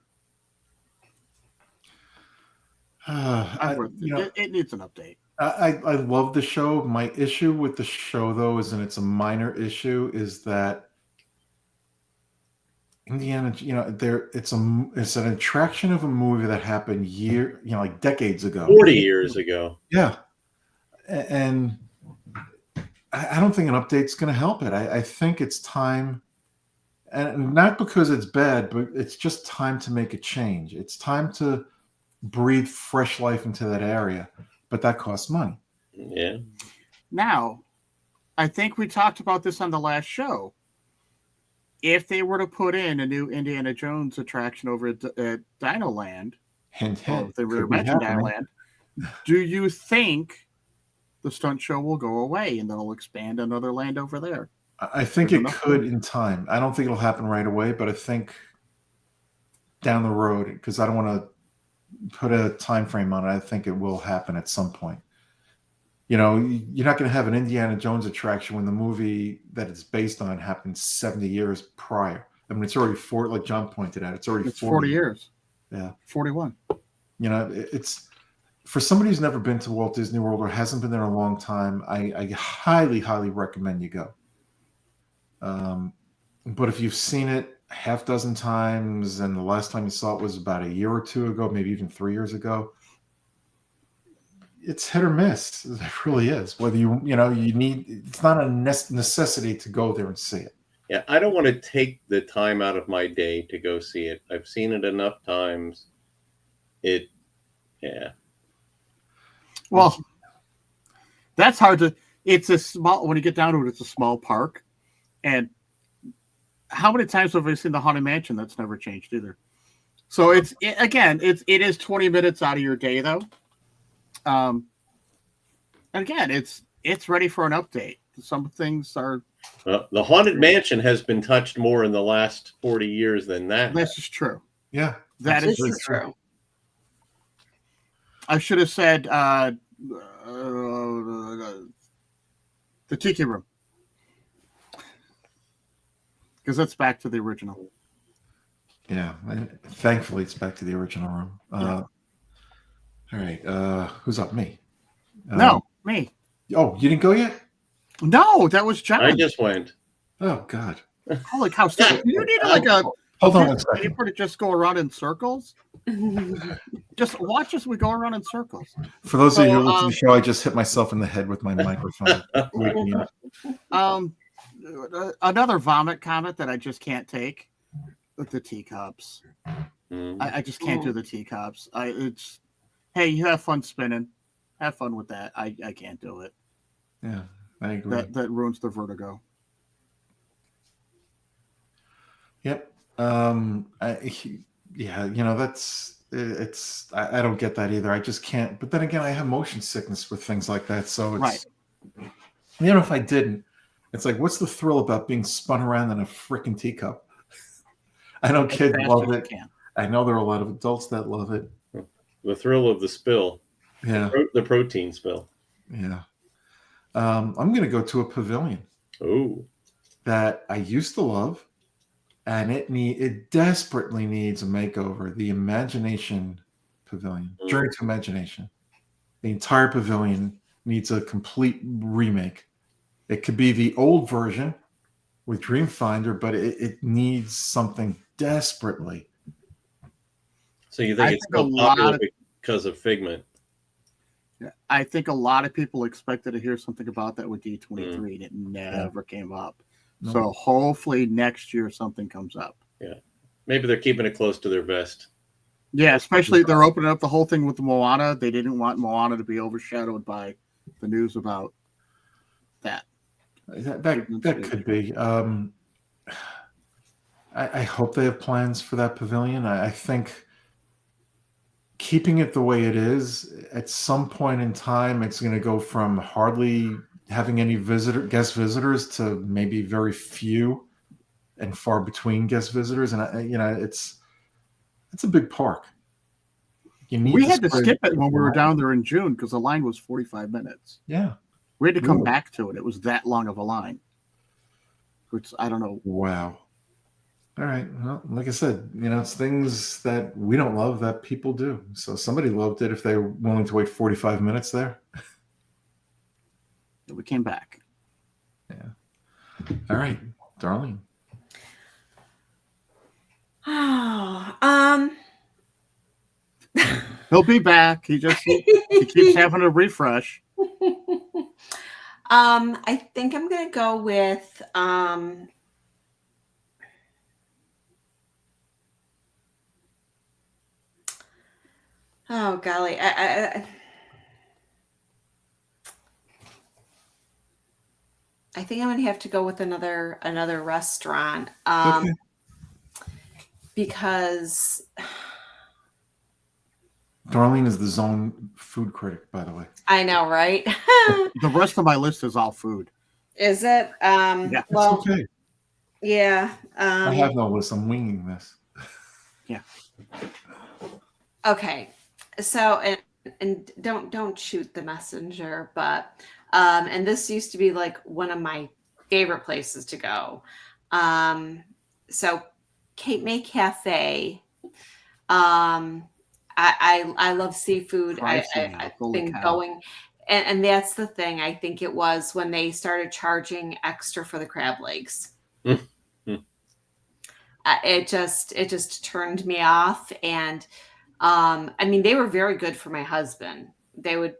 It needs an update. I love the show. My issue with the show, though, is, and it's a minor issue, is that Indiana, it's an attraction of a movie that happened like decades ago, 40 years ago. Yeah, and I don't think an update's going to help it. I think it's time, and not because it's bad, but it's just time to make a change. It's time to breathe fresh life into that area, but that costs money. Yeah. Now, I think we talked about this on the last show. If they were to put in a new Indiana Jones attraction over at Dino Land, hint, if they were to mention Dino Land, do you think the stunt show will go away and they'll expand another land over there? I think it could in time. I don't think it'll happen right away, but I think down the road, because I don't want to put a time frame on it, I think it will happen at some point. You're not going to have an Indiana Jones attraction when the movie that it's based on happened 70 years prior. I mean, it's already like John pointed out, it's already 40 years. Yeah. 41. It's for somebody who's never been to Walt Disney World or hasn't been there in a long time, I highly, highly recommend you go. But if you've seen it half dozen times and the last time you saw it was about a year or two ago, maybe even 3 years ago, it's hit or miss. It really is. Whether you need, it's not a necessity to go there and see it. Yeah, I don't want to take the time out of my day to go see it. I've seen it enough times. Well, that's hard to. It's a small. When you get down to it, it's a small park, and how many times have we seen the Haunted Mansion? That's never changed either. So it is 20 minutes out of your day though. And again, it's ready for an update. Some things are. The Haunted Mansion has been touched more in the last 40 years than that. This is true. Yeah, that is true. I should have said the Tiki Room, because that's back to the original. Yeah, thankfully it's back to the original room. All right, who's up? Me? No, me. Oh, you didn't go yet? No, that was John. I just went. Oh God! Holy cow! So you need hold on 1 second. Paper to just go around in circles. Just watch as we go around in circles. For those of you who listen to the show, I just hit myself in the head with my microphone. Another vomit comment that I just can't take with the teacups. I just can't do the teacups. Hey, you have fun spinning. Have fun with that. I can't do it. Yeah, I agree. That ruins the vertigo. Yep. I don't get that either. I just can't. But then again, I have motion sickness with things like that. So it's right. If I didn't, it's like, what's the thrill about being spun around in a freaking teacup? I know kids love it. I know there are a lot of adults that love it. The thrill of the spill. Yeah. The protein spill. Yeah. I'm going to go to a pavilion. Oh. That I used to love, and it desperately needs a makeover. The Imagination Pavilion. Journey to Imagination. The entire pavilion needs a complete remake. It could be the old version with Dreamfinder, but it needs something desperately. So you think it's so popular because of Figment? Yeah, I think a lot of people expected to hear something about that with D23, and it never came up. No. So hopefully next year something comes up. Yeah, maybe they're keeping it close to their vest. Yeah, especially they're opening up the whole thing with Moana. They didn't want Moana to be overshadowed by the news about that. That could be. I hope they have plans for that pavilion. I think keeping it the way it is, at some point in time, it's going to go from hardly having any guest visitors to maybe very few and far between guest visitors. And it's a big park. We had to skip it when we were down there in June because the line was 45 minutes. Yeah. We had to come Really? back to it. It was that long of a line. Which I don't know. Wow. All right. Well, like I said, it's things that we don't love that people do. So somebody loved it if they were willing to wait 45 minutes there. We came back. All right, Darlene. Oh, He'll be back. He keeps having a refresh. I think I'm gonna go with oh golly, I think I'm gonna have to go with another restaurant Okay. because Darlene is the zone food critic, by the way. I know, right? The rest of my list is all food. Is it? Yeah. It's Well, okay. yeah. I have no list. I'm winging this. Okay. So and don't shoot the messenger, but and this used to be like one of my favorite places to go. So Cape May Cafe. I love seafood. Pricey now. I've Holy been cow. going, and that's the thing. I think it was when they started charging extra for the crab legs. It just turned me off, and I mean, they were very good for my husband. They would,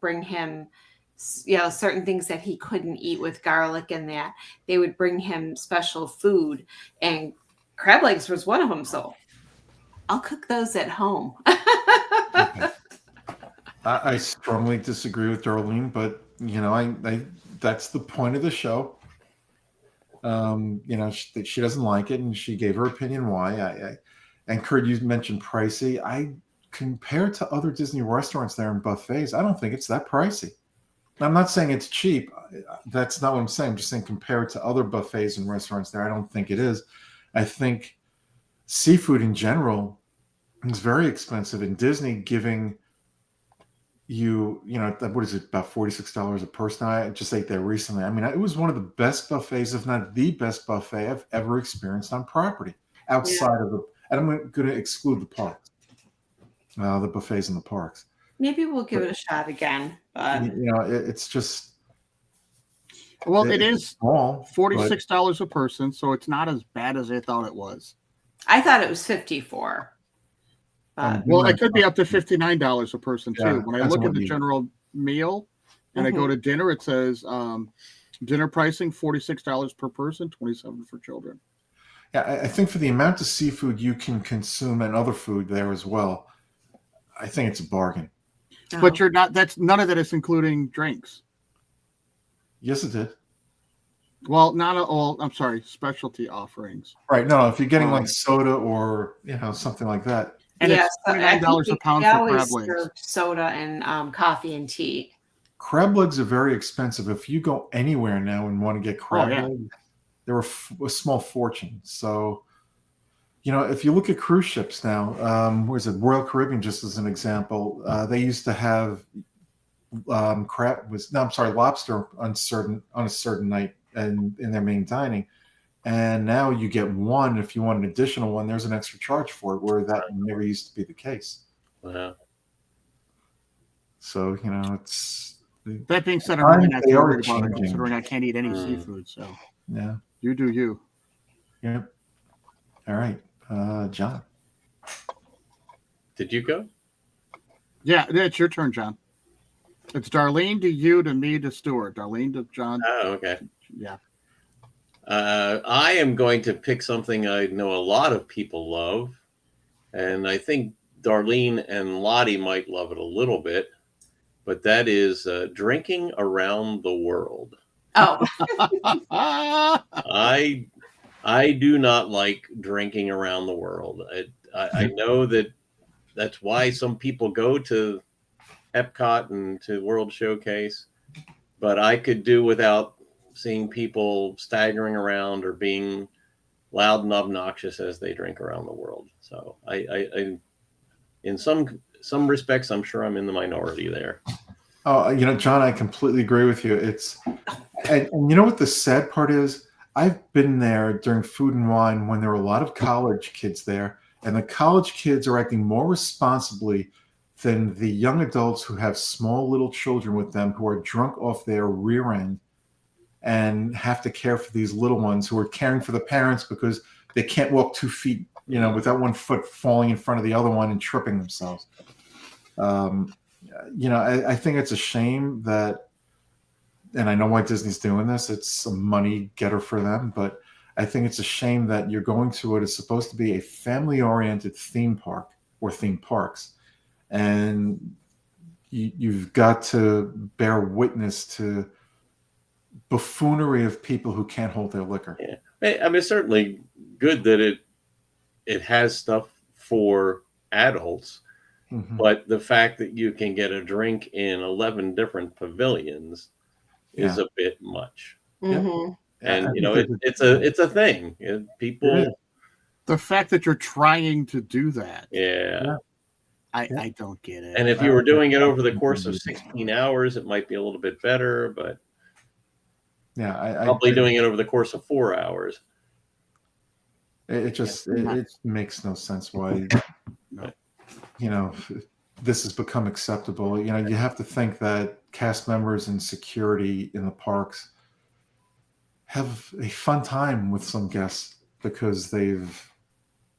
bring him, certain things that he couldn't eat with garlic and that. They would bring him special food, and crab legs was one of them. So I'll cook those at home. I strongly disagree with Darlene, but I that's the point of the show. She doesn't like it, and she gave her opinion why. And Kurt, you mentioned pricey. I compared to other Disney restaurants there and buffets, I don't think it's that pricey. I'm not saying it's cheap. That's not what I'm saying. I'm just saying compared to other buffets and restaurants there, I don't think it is. I think seafood in general is very expensive, and Disney giving you, what is it, about $46 a person? I just ate there recently. I mean, it was one of the best buffets, if not the best buffet I've ever experienced on property outside of and I'm going to exclude the parks, the buffets in the parks. Maybe we'll give it a shot again. But It's just, Well, it is small, $46 a person, so it's not as bad as I thought it was. I thought it was 54. Well, it could be up to $59 a person too. Yeah, When I depends look on at what the you eat. general meal and I go to dinner, it says dinner pricing $46 per person, $27 for children. Yeah, I think for the amount of seafood you can consume and other food there as well, I think it's a bargain. But you're not. That's none of that is including drinks. Yes, it did. Well, not all. I'm sorry, specialty offerings. Right. No, if you're getting like soda or something like that. And it's $29 a pound for crab legs. Serve soda and coffee and tea. Crab legs are very expensive. If you go anywhere now and want to get crab legs, they're a small fortune. So, if you look at cruise ships now, where's it? Royal Caribbean, just as an example, they used to have lobster on a certain night and in their main dining. And now you get one. If you want an additional one, there's an extra charge for it, where that never used to be the case. Wow. So, it's... That being said, I'm really not they are worried about it, changing. considering I can't eat any seafood. So, yeah. You do you. Yep. All right. John. Did you go? Yeah, it's your turn, John. It's Darlene to you to me to Stuart. Darlene to John. Oh, okay. Yeah. I am going to pick something I know a lot of people love, and I think Darlene and Lottie might love it a little bit, but that is drinking around the world. Oh. I do not like drinking around the world. I know that's why some people go to Epcot and to World Showcase, but I could do without seeing people staggering around or being loud and obnoxious as they drink around the world. So I in some respects, I'm sure I'm in the minority there. Oh, John, I completely agree with you. And you know what the sad part is? I've been there during Food and Wine when there were a lot of college kids there, and the college kids are acting more responsibly than the young adults who have small little children with them who are drunk off their rear end and have to care for these little ones who are caring for the parents because they can't walk 2 feet, without one foot falling in front of the other one and tripping themselves. Um, I think it's a shame that, and I know why Disney's doing this. It's a money getter for them, but I think it's a shame that you're going to what is supposed to be a family-oriented theme park or theme parks, and you've got to bear witness to buffoonery of people who can't hold their liquor. Yeah. I mean, it's certainly good that it has stuff for adults, but the fact that you can get a drink in 11 different pavilions is a bit much. Mm-hmm. And it's a thing. People. The fact that you're trying to do that, Yeah. I don't get it. And if you were doing it over the course of 16 hours, it might be a little bit better, but probably doing it over the course of 4 hours. It makes no sense why, this has become acceptable. You have to think that cast members and security in the parks have a fun time with some guests because they've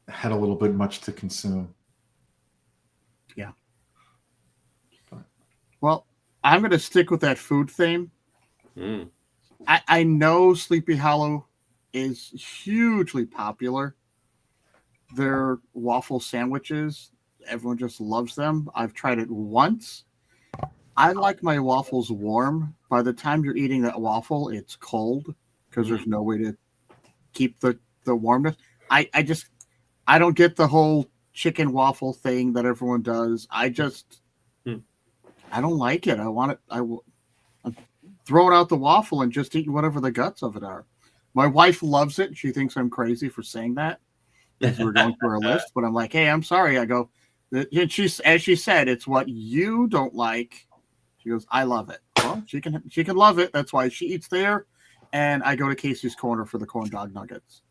had a little bit much to consume. Yeah. Well, I'm going to stick with that food theme. I know Sleepy Hollow is hugely popular. Their waffle sandwiches, everyone just loves them. I've tried it once. I like my waffles warm. By the time you're eating that waffle, it's cold because there's no way to keep the warmness. I don't get the whole chicken waffle thing that everyone does. I don't like it. I want it. I'm throwing out the waffle and just eating whatever the guts of it are. My wife loves it. She thinks I'm crazy for saying that as we're going through our list, but I'm like, hey, I'm sorry. I go, and as she said, it's what you don't like. She goes, I love it. Well, she can love it. That's why she eats there, and I go to Casey's Corner for the corn dog nuggets.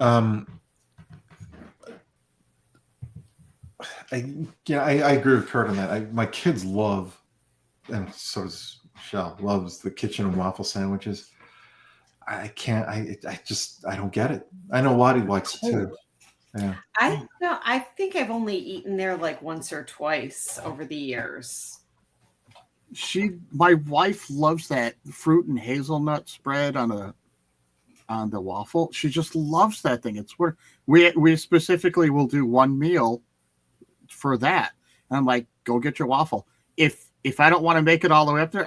I agree with Kurt on that. My kids love, and so does Michelle, loves the kitchen and waffle sandwiches. I can't. I don't get it. I know Lottie likes it too. Yeah. I think I've only eaten there like once or twice over the years. My wife loves that fruit and hazelnut spread on the waffle. She just loves that thing. It's where we specifically will do one meal for that. And I'm like, go get your waffle. If I don't want to make it all the way up there,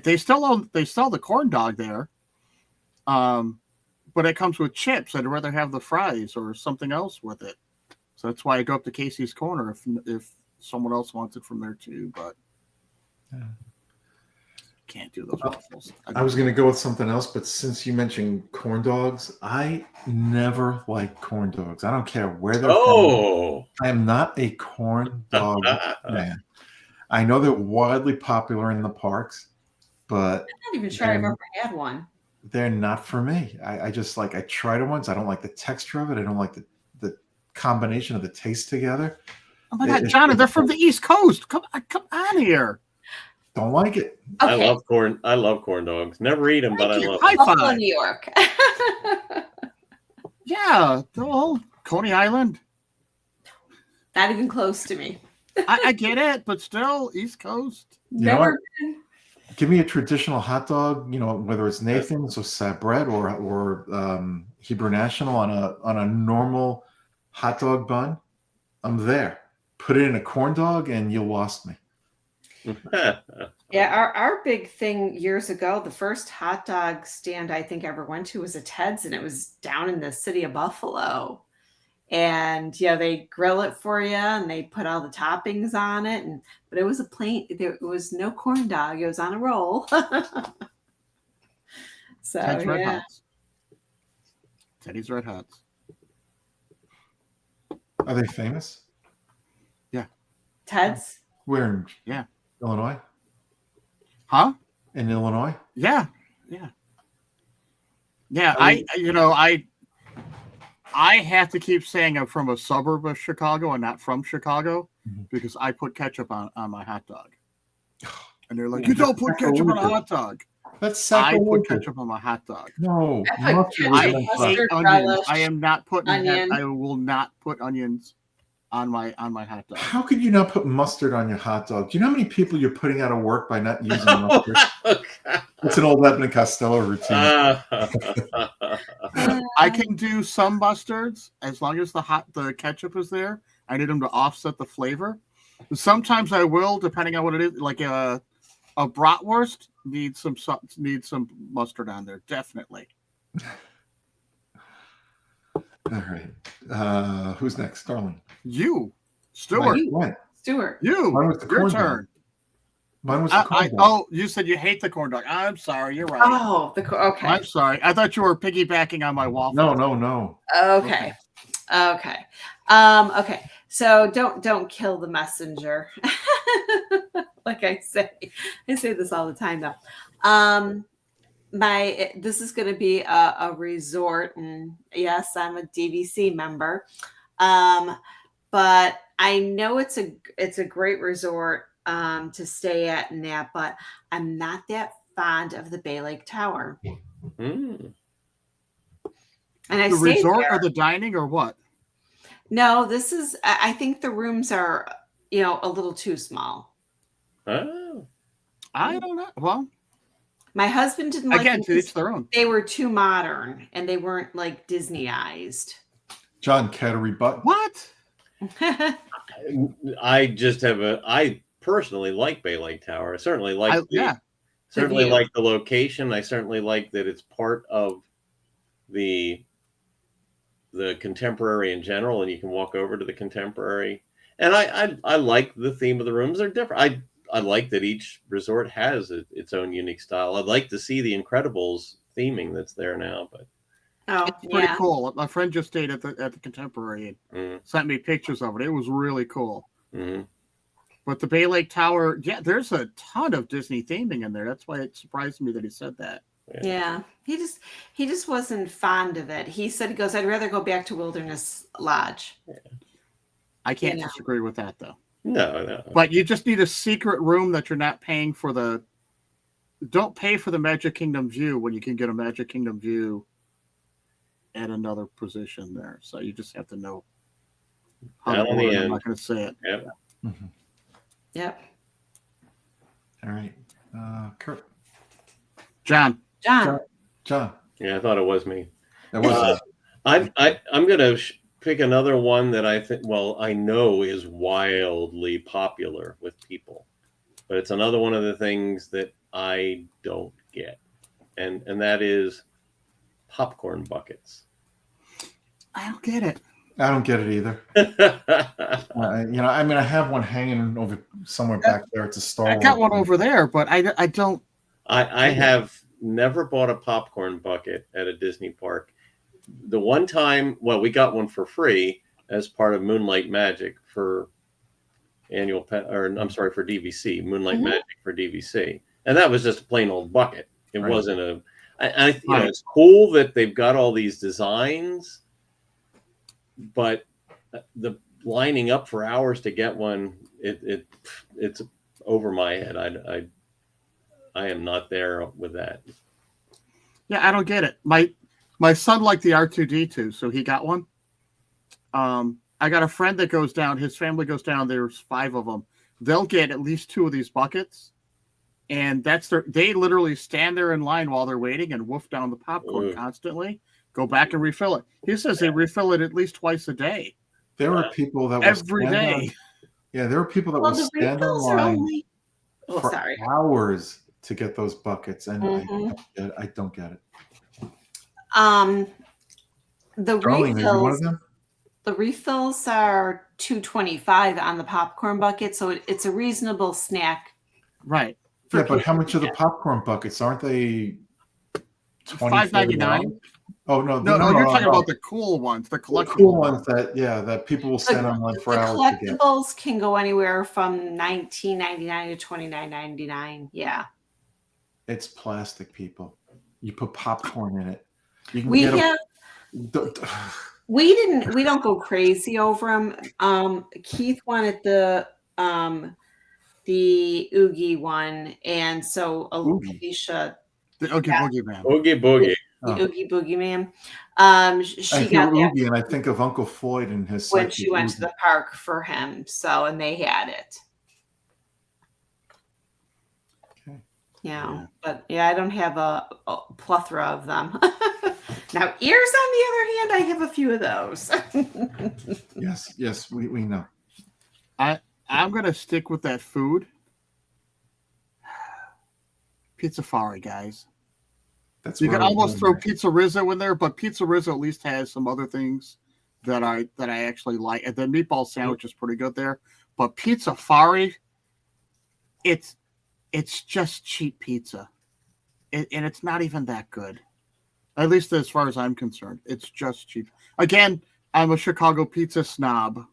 they sell the corn dog there. But it comes with chips. I'd rather have the fries or something else with it. So that's why I go up to Casey's Corner if someone else wants it from there too. But can't do those waffles. I was going to go with something else, but since you mentioned corn dogs, I never like corn dogs. I don't care where they're from. I am not a corn dog fan. I know they're wildly popular in the parks, but I'm not even sure I've ever had one. They're not for me. I tried it once. I don't like the texture of it. I don't like the combination of the taste together. Oh my God, John, they're from the East Coast. Come on here. Don't like it. Okay. I love corn dogs. Never eat them, but I love them. Buffalo, New York. Yeah, the whole Coney Island. Not even close to me. I get it, but still, East Coast. Never been. Give me a traditional hot dog, whether it's Nathan's or Sabret or Hebrew National on a normal hot dog bun. I'm there. Put it in a corn dog and you lost me. Yeah, our big thing years ago, the first hot dog stand I think I ever went to was a Ted's, and it was down in the city of Buffalo. And they grill it for you and they put all the toppings on it, but it was a plain, there was no corn dog, it was on a roll. So Ted's Red Hots. Teddy's Red Hots. Are they famous? Yeah. Ted's? Where in Yeah. Illinois? Huh? In Illinois? Yeah. I I have to keep saying I'm from a suburb of Chicago and not from Chicago because I put ketchup on my hot dog. And they're like, you don't put ketchup on a hot dog. That's I put sacrilegious. ketchup on my hot dog. No, I put mustard ketchup, was I an hate mustard, onions. relish, I am not putting onion. I will not put onions on my hot dog. How could you not put mustard on your hot dog? Do you know how many people you're putting out of work by not using mustard? It's an old Lebanon Costello routine. I can do some mustards as long as the ketchup is there. I need them to offset the flavor. Sometimes I will, depending on what it is. Like a bratwurst needs some mustard on there, definitely. All right. Who's next, Darling? You, Stuart. What? Stuart. You. Mine was the Your corn dog. turn. Mine was the corn dog. You said you hate the corn dog. I'm sorry. You're right. Oh, okay. I'm sorry. I thought you were piggybacking on my waffle. No. Okay. Okay. So don't kill the messenger. Like I say this all the time though. This is going to be a resort, and yes, I'm a DVC member. But I know it's a great resort to stay at and that, but I'm not that fond of the Bay Lake Tower. Mm. And I the stayed resort there. or the dining or what? No, this is. I think the rooms are, a little too small. Oh. I don't know. Well, My husband didn't like again, them to each their own. they were too modern and they weren't like Disneyized. John, care to rebut? What? I personally like Bay Lake Tower. I certainly like view. like the location. I certainly like that it's part of the Contemporary in general, and you can walk over to the Contemporary. And I like the theme of the rooms. They're different. I like that each resort has its own unique style. I'd like to see the Incredibles theming that's there now, but It's pretty cool. My friend just stayed at the Contemporary and sent me pictures of it. It was really cool. Mm-hmm. But the Bay Lake Tower, there's a ton of Disney theming in there. That's why it surprised me that he said that. Yeah. He just wasn't fond of it. He said, I'd rather go back to Wilderness Lodge. Yeah. I can't disagree with that though. No. But you just need a secret room that you're not paying for don't pay for the Magic Kingdom view when you can get a Magic Kingdom view at another position there. So you just have to know how to order. I'm not going to say it. Yep. Mm-hmm. Yep. All right. Kurt. John. John. Yeah, I thought it was me. That was I'm going to pick another one that I know is wildly popular with people, but it's another one of the things that I don't get, and that is popcorn buckets. I don't get it. I don't get it either. I have one hanging over somewhere back there. It's a Star Wars. I got one over there, but I don't. I have never bought a popcorn bucket at a Disney park. The one time, we got one for free as part of Moonlight Magic for for DVC, Moonlight Magic for DVC. And that was just a plain old bucket. It wasn't it's cool that they've got all these designs, but the lining up for hours to get one, it's over my head. I am not there with that. Yeah, I don't get it. My son liked the R2D2, so he got one. I got a friend that goes down. His family goes down. There's 5 of them. They'll get at least 2 of these buckets, and they literally stand there in line while they're waiting and wolf down the popcorn constantly. Go back and refill it. He says they refill it at least twice a day. There were people that every day. There were people that will stand in line for hours to get those buckets, and I don't get it. The Darling, refills. are you one of them? The refills are $2.25 on the popcorn bucket, so it's a reasonable snack. Right. Yeah, but how much are the popcorn buckets? Aren't they $5.99? Oh no, No, you're talking about the cool ones, the the collectible cool ones that people will stand The, online the for hours to get. collectibles can go anywhere from $19.99 to $29.99. Yeah. It's plastic, people. You put popcorn in it. You can We get have them. we don't go crazy over them. Keith wanted the Oogie one, and so Oogie. Alicia, the Oogie Yeah. Boogie Man. Oogie boogie. the Oh. Oogie Boogie Man, I she hear got that Oogie and I think of Uncle Floyd and his when sidekick. she went to Oogie. the park for him. So, and they had it. Okay. Yeah. But yeah, I don't have a plethora of them. Now, ears, on the other hand, I have a few of those. Yes, we know. I'm gonna stick with that food. Pizzafari, guys. That's You where can I was almost going throw Pizza Rizzo in there, but Pizza Rizzo at least has some other things that I actually like. And the meatball sandwich is pretty good there. But Pizzafari, it's just cheap pizza, and it's not even that good. At least as far as I'm concerned, it's just cheap. Again, I'm a Chicago pizza snob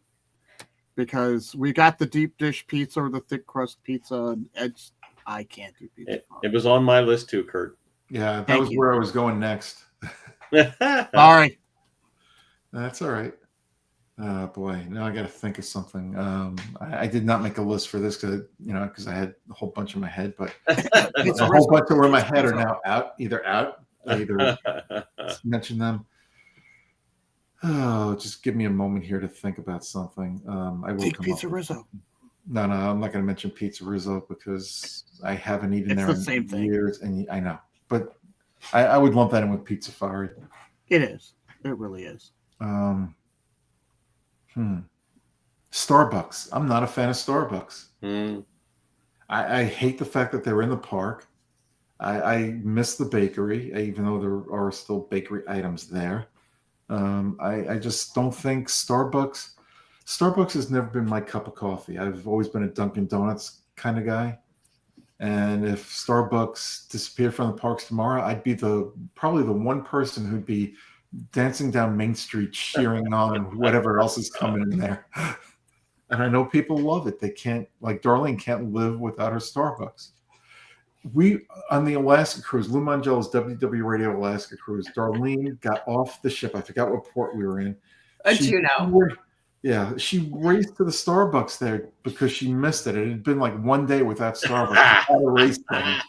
because we got the deep dish pizza or the thick crust pizza, and I can't do pizza. It was on my list too, Kurt. Yeah, that Thank was you. where I was going next. Sorry. That's all right. Oh boy, now I got to think of something. I did not make a list for this because I had a whole bunch in my head, but Pizza a whole Rizzo. bunch that were in my Pizza head are Rizzo. now out. I either mention them. Oh, just give me a moment here to think about something. I will Take come Pizza up with- Rizzo. No, I'm not going to mention Pizza Rizzo because I haven't eaten It's there the in same thing. years, and I know, but I would lump that in with Pizza Fari. It is. It really is. Starbucks. I'm not a fan of Starbucks. Mm. I hate the fact that they're in the park. I miss the bakery, even though there are still bakery items there. I just don't think Starbucks has never been my cup of coffee. I've always been a Dunkin' Donuts kind of guy. And if Starbucks disappeared from the parks tomorrow, I'd be probably the one person who'd be dancing down Main Street cheering on whatever else is coming in there. And I know people love it. They can't, like Darlene can't live without her Starbucks. We, on the Alaska cruise, Lou Mangel's WDW Radio Alaska cruise, Darlene got off the ship. I forgot what port we were in. She raced to the Starbucks there because she missed it. It had been like one day without Starbucks. She had a race there.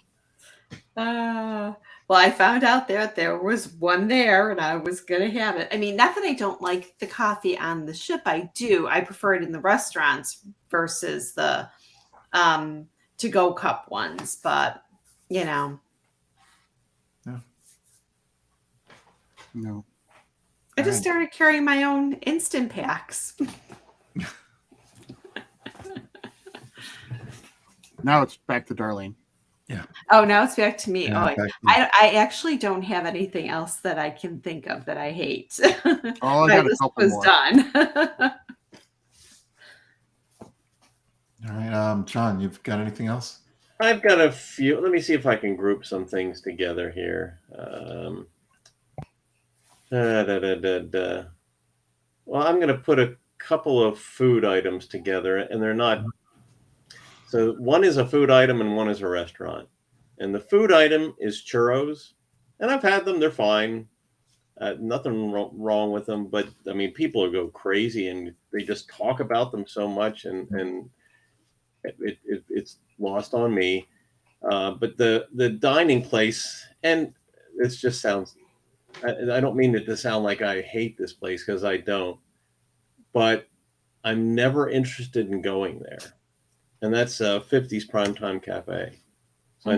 Well, I found out there was one there, and I was gonna have it. I mean, not that I don't like the coffee on the ship. I do. I prefer it in the restaurants versus the to-go cup ones. But Yeah. No. I just started carrying my own instant packs. Now it's back to Darlene. Oh, now it's back to me. Yeah, Oh, back to- I actually don't have anything else that I can think of that I hate. Oh, I My got a list couple was more. done. All right, John, you've got anything else? I've got a few. Let me see if I can group some things together here. Well, I'm going to put a couple of food items together, and they're not. So one is a food item and one is a restaurant. And the food item is churros, and I've had them. They're fine. Nothing wrong with them. But I mean, people go crazy and they just talk about them so much, and it's lost on me. But the dining place, and it just sounds. I don't mean it to sound like I hate this place because I don't, but I'm never interested in going there, and that's 50s Primetime Cafe. So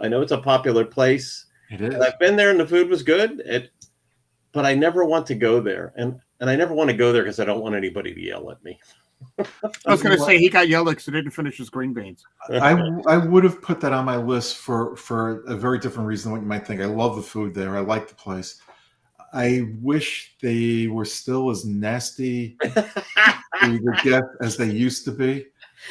I know it's a popular place. It is. And I've been there and the food was good. But I never want to go there, and I never want to go there because I don't want anybody to yell at me. I was going to say he got yelled at because he didn't finish his green beans. I would have put that on my list for a very different reason than what you might think. I love the food there. I like the place. I wish they were still as nasty to the guest as they used to be.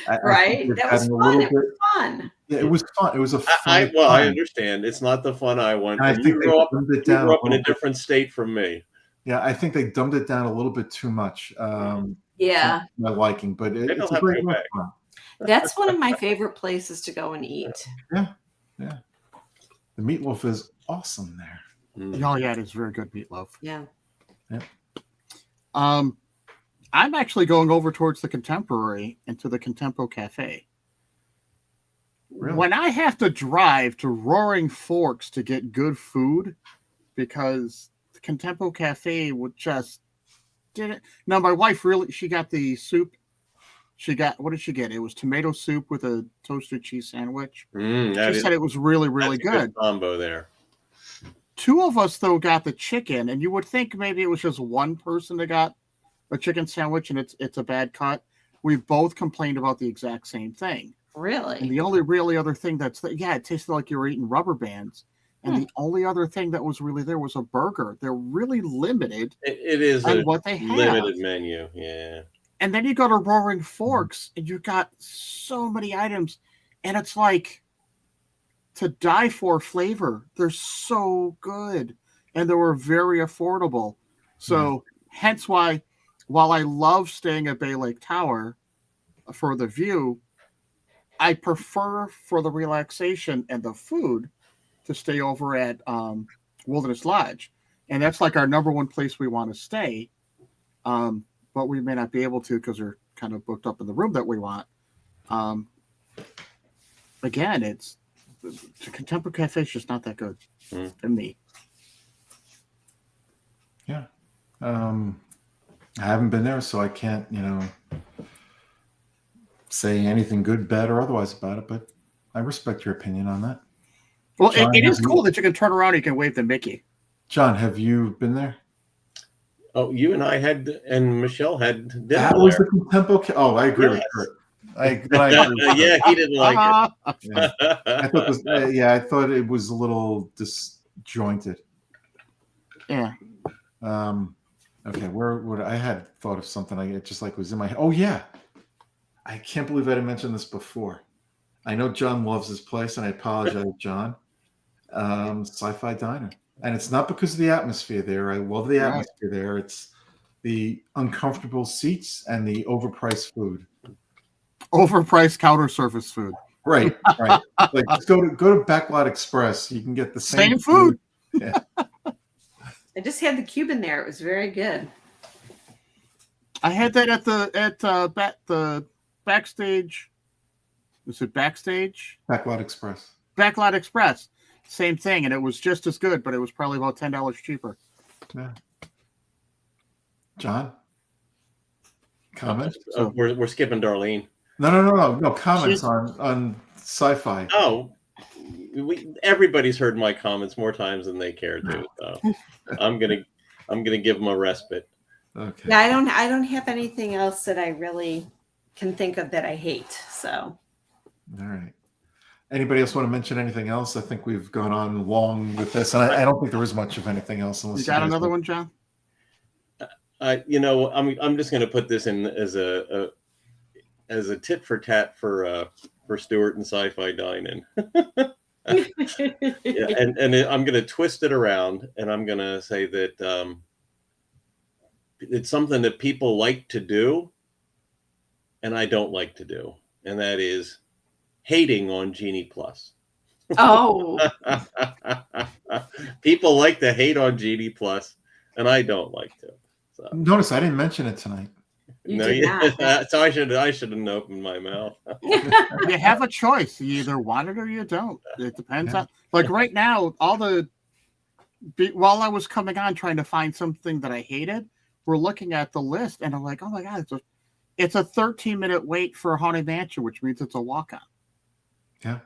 I think Right? they're That was adding a fun. little It bit. was fun. Yeah, it was fun. It was a I fun well, I time. understand. It's not the fun I want. And I And think you they grew up. dumbed it You down grew a up in a little bit. different state from me. Yeah, I think they dumbed it down a little bit too much Yeah. for my liking, but Maybe it's I'll a have to great go back. restaurant. That's one of my favorite places to go and eat. Yeah. The meatloaf is awesome there. Oh yeah, it is very good meatloaf. Yeah. I'm actually going over towards the Contemporary and to the Contempo Cafe. Really? When I have to drive to Roaring Forks to get good food, because the Contempo Cafe would just didn't. Now my wife she got the soup. What did she get? It was tomato soup with a toasted cheese sandwich. She said it was really, really that's a good. combo there. Two of us though got the chicken, and you would think maybe it was just one person that got a chicken sandwich and it's a bad cut. We both complained about the exact same thing. And Really? the only really other thing it tasted like you were eating rubber bands. And the only other thing that was really there was a burger. They're really limited It is on a what they have. limited menu. Yeah. And then you go to Roaring Forks and you got so many items, and it's like to die for flavor. They're so good, and they were very affordable. So hence why, while I love staying at Bay Lake Tower for the view, I prefer for the relaxation and the food to stay over at Wilderness Lodge. And that's like our number one place we want to stay. But we may not be able to because we're kind of booked up in the room that we want. Again, the Contemporary Cafe is just not that good to me. Yeah. I haven't been there, so I can't, say anything good, bad, or otherwise about it, but I respect your opinion on that. Well, John, it is cool that you can turn around and you can wave to Mickey. John, have you been there? Oh, you and I had, and Michelle had dinner That was there. the Contempo. I agree with Yes. Kurt. I agree. Yeah, he didn't like Yeah. I thought it was a little disjointed. Yeah. Okay, where I had thought of something. It just like was in my head. Oh yeah, I can't believe I didn't mention this before. I know John loves this place, and I apologize, John. Sci-Fi Diner, and it's not because of the atmosphere there. I love the atmosphere there. It's the uncomfortable seats and the overpriced food. Overpriced counter service food. Right. Like just go to Backlot Express. You can get the same food. Yeah. I just had the Cuban there. It was very good. I had that at the backstage. Was it backstage? Backlot Express. Backlot Express. Same thing, and it was just as good, but it was probably about $10 cheaper. Yeah. John, comments? We're skipping Darlene. No. Comments on sci-fi. Oh, everybody's heard my comments more times than they care to. So I'm gonna give them a respite. Okay. Yeah, I don't have anything else that I really can think of that I hate. So. All right. Anybody else want to mention anything else? I think we've gone on long with this, and I don't think there is much of anything else. You got another one, John? I'm just going to put this in as a tit for tat for Stuart and Sci-Fi Dine-In. Yeah, and I'm going to twist it around, and I'm going to say that it's something that people like to do, and I don't like to do, and that is hating on Genie Plus. Oh. People like to hate on Genie Plus, and I don't like to. So. Notice I didn't mention it tonight. You did not. So I should have opened my mouth. You have a choice. You either want it or you don't. It depends on. Like right now, while I was coming on trying to find something that I hated, we're looking at the list, and I'm like, oh my god, it's a 13-minute wait for a Haunted Mansion, which means it's a walk-on. Yeah.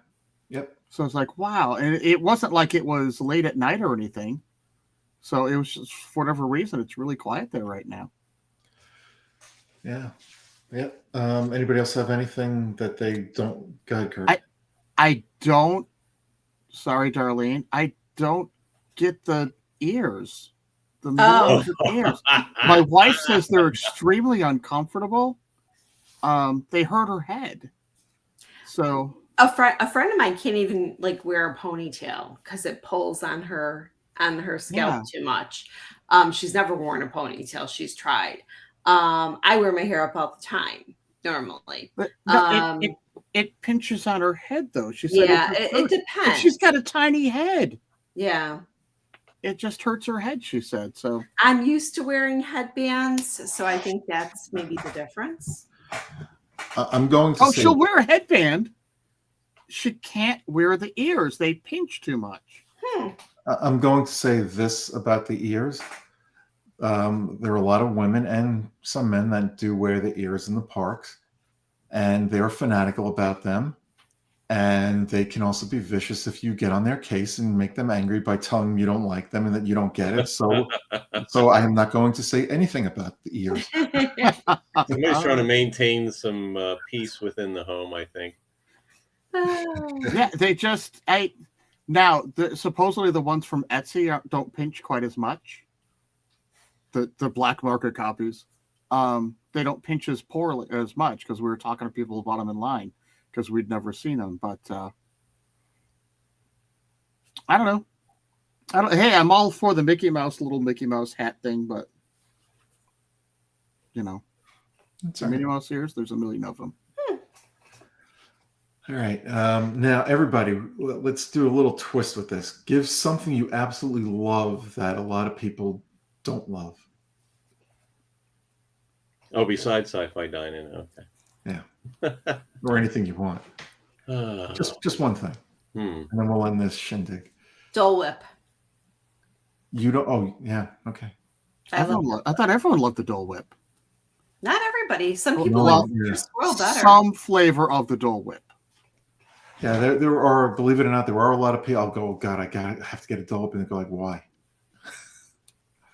Yep. So it's like, wow. And it wasn't like it was late at night or anything. So it was just, for whatever reason, it's really quiet there right now. Yeah. Yep. Anybody else have anything that they don't? Go ahead, Kurt. I don't. Sorry, Darlene. I don't get the ears. The ears. My wife says they're extremely uncomfortable. they hurt her head. So A friend of mine can't even like wear a ponytail because it pulls on her scalp too much. She's never worn a ponytail. She's tried. I wear my hair up all the time normally. but no, it pinches on her head though. She said Yeah, it it depends. But she's got a tiny head. Yeah. It just hurts her head, she said. So I'm used to wearing headbands, so I think that's maybe the difference. I'm going to say she'll wear a headband. She can't wear the ears. They pinch too much. I'm going to say this about the ears. There are a lot of women and some men that do wear the ears in the parks, and they're fanatical about them. And they can also be vicious if you get on their case and make them angry by telling them you don't like them and that you don't get it. So I am not going to say anything about the ears. Somebody's trying to maintain some peace within the home, I think. Yeah, they just supposedly the ones from Etsy don't pinch quite as much. The black market copies, they don't pinch as poorly as much because we were talking to people about them in line because we'd never seen them. But I don't know. Hey, I'm all for the little Mickey Mouse hat thing, but the Minnie Mouse ears, there's a million of them. All right. Now, everybody, let's do a little twist with this. Give something you absolutely love that a lot of people don't love. Oh, besides sci-fi dining, okay. Yeah. Or anything you want. Just one thing. And then we'll end this shindig. Dole Whip. You don't? Oh, yeah. Okay. I thought everyone loved the Dole Whip. Not everybody. Some people Well, like Swirl better. Some flavor of the Dole Whip. Yeah, there are, believe it or not, there are a lot of people. I'll go, oh God, I have to get a Dole Whip, and they go like, why?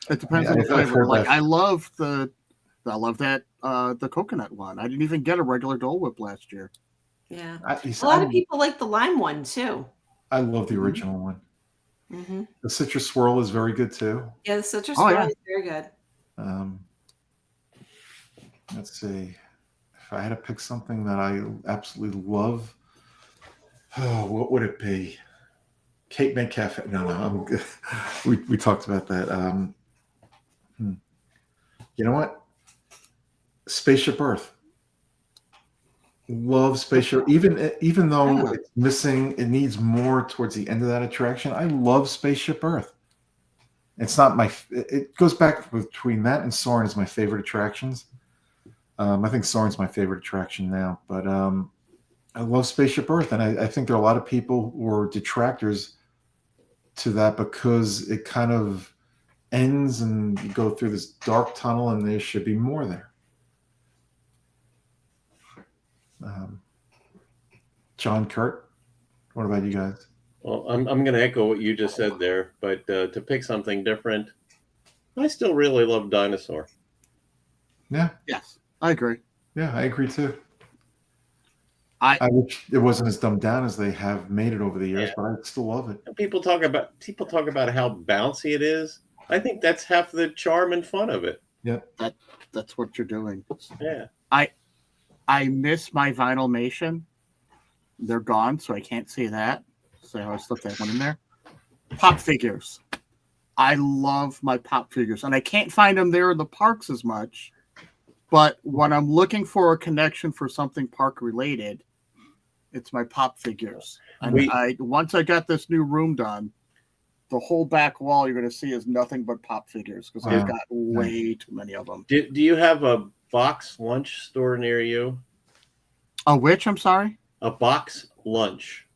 It depends on the flavor. Like I love that the coconut one. I didn't even get a regular Dole Whip last year. Yeah, a lot of people like the lime one too. I love the original one. Mm-hmm. The citrus swirl is very good too. Yeah, the citrus swirl is very good. Let's see. If I had to pick something that I absolutely love, what would it be? Cape May Cafe. No, I'm good. We talked about that. You know what? Spaceship Earth. Love Spaceship. Even though it's missing, it needs more towards the end of that attraction. I love Spaceship Earth. It's not my. It goes back between that and Soarin' is my favorite attractions. I think Soarin's my favorite attraction now, but I love Spaceship Earth, and I think there are a lot of people who are detractors to that because it kind of ends and you go through this dark tunnel, and there should be more there. John, Kurt, what about you guys? Well, I'm going to echo what you just said there, but to pick something different, I still really love Dinosaur. Yeah. Yes, I agree. Yeah, I agree too. I wish it wasn't as dumbed down as they have made it over the years, but I still love it. People talk about how bouncy it is. I think that's half the charm and fun of it. Yeah, that's what you're doing. Yeah. I miss my Vinylmation. They're gone, so I can't see that. So I always slip that one in there. Pop figures. I love my pop figures, and I can't find them there in the parks as much. But when I'm looking for a connection for something park related, it's my pop figures. And once I got this new room done, the whole back wall you're going to see is nothing but pop figures because I've got way too many of them. Do you have a box lunch store near you? A which? I'm sorry? A box lunch.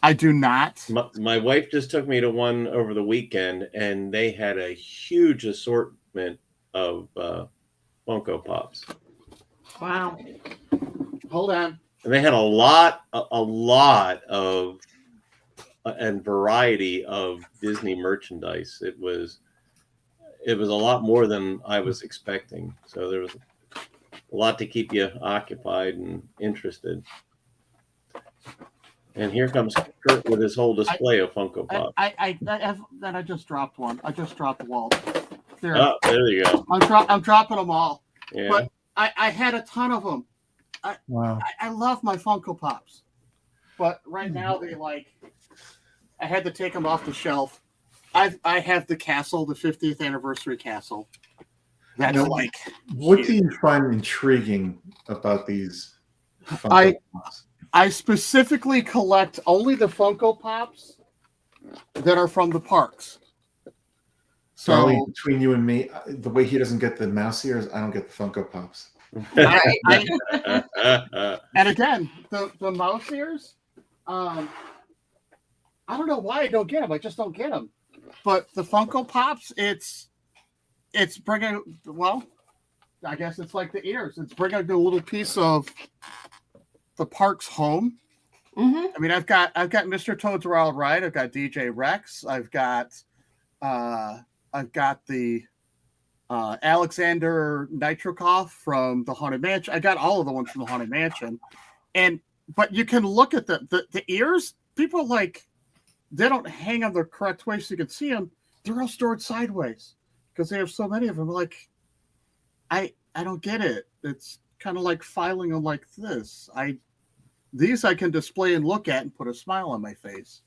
I do not. My wife just took me to one over the weekend, and they had a huge assortment of Funko Pops. Wow. Hold on. And they had a lot of and variety of Disney merchandise. It was a lot more than I was expecting. So there was a lot to keep you occupied and interested. And here comes Kurt with his whole display of Funko Pop. I just dropped one. I just dropped Walt. There you go. I'm dropping them all. Yeah. But I had a ton of them. Wow. I love my Funko Pops, but right now I had to take them off the shelf. I have the castle, the 50th anniversary castle. That's Now, like what huge. do you find intriguing about these Funko Pops? I specifically collect only the Funko Pops that are from the parks. Darlene, So between you and me, the way he doesn't get the mouse ears, I don't get the Funko Pops. and again, the mouse ears, I don't know why I don't get them. I just don't get them. But the Funko Pops, it's bringing, well, I guess it's like the ears. It's bringing a little piece of the parks home. Mm-hmm. I mean, I've got Mr. Toad's Wild Ride. I've got DJ Rex. I've got the Alexander Nitrokov from the Haunted Mansion. I got all of the ones from the Haunted Mansion, but you can look at the ears. People they don't hang on the correct way so you can see them. They're all stored sideways because they have so many of them. I don't get it. It's kind of like filing them like this. These I can display and look at and put a smile on my face.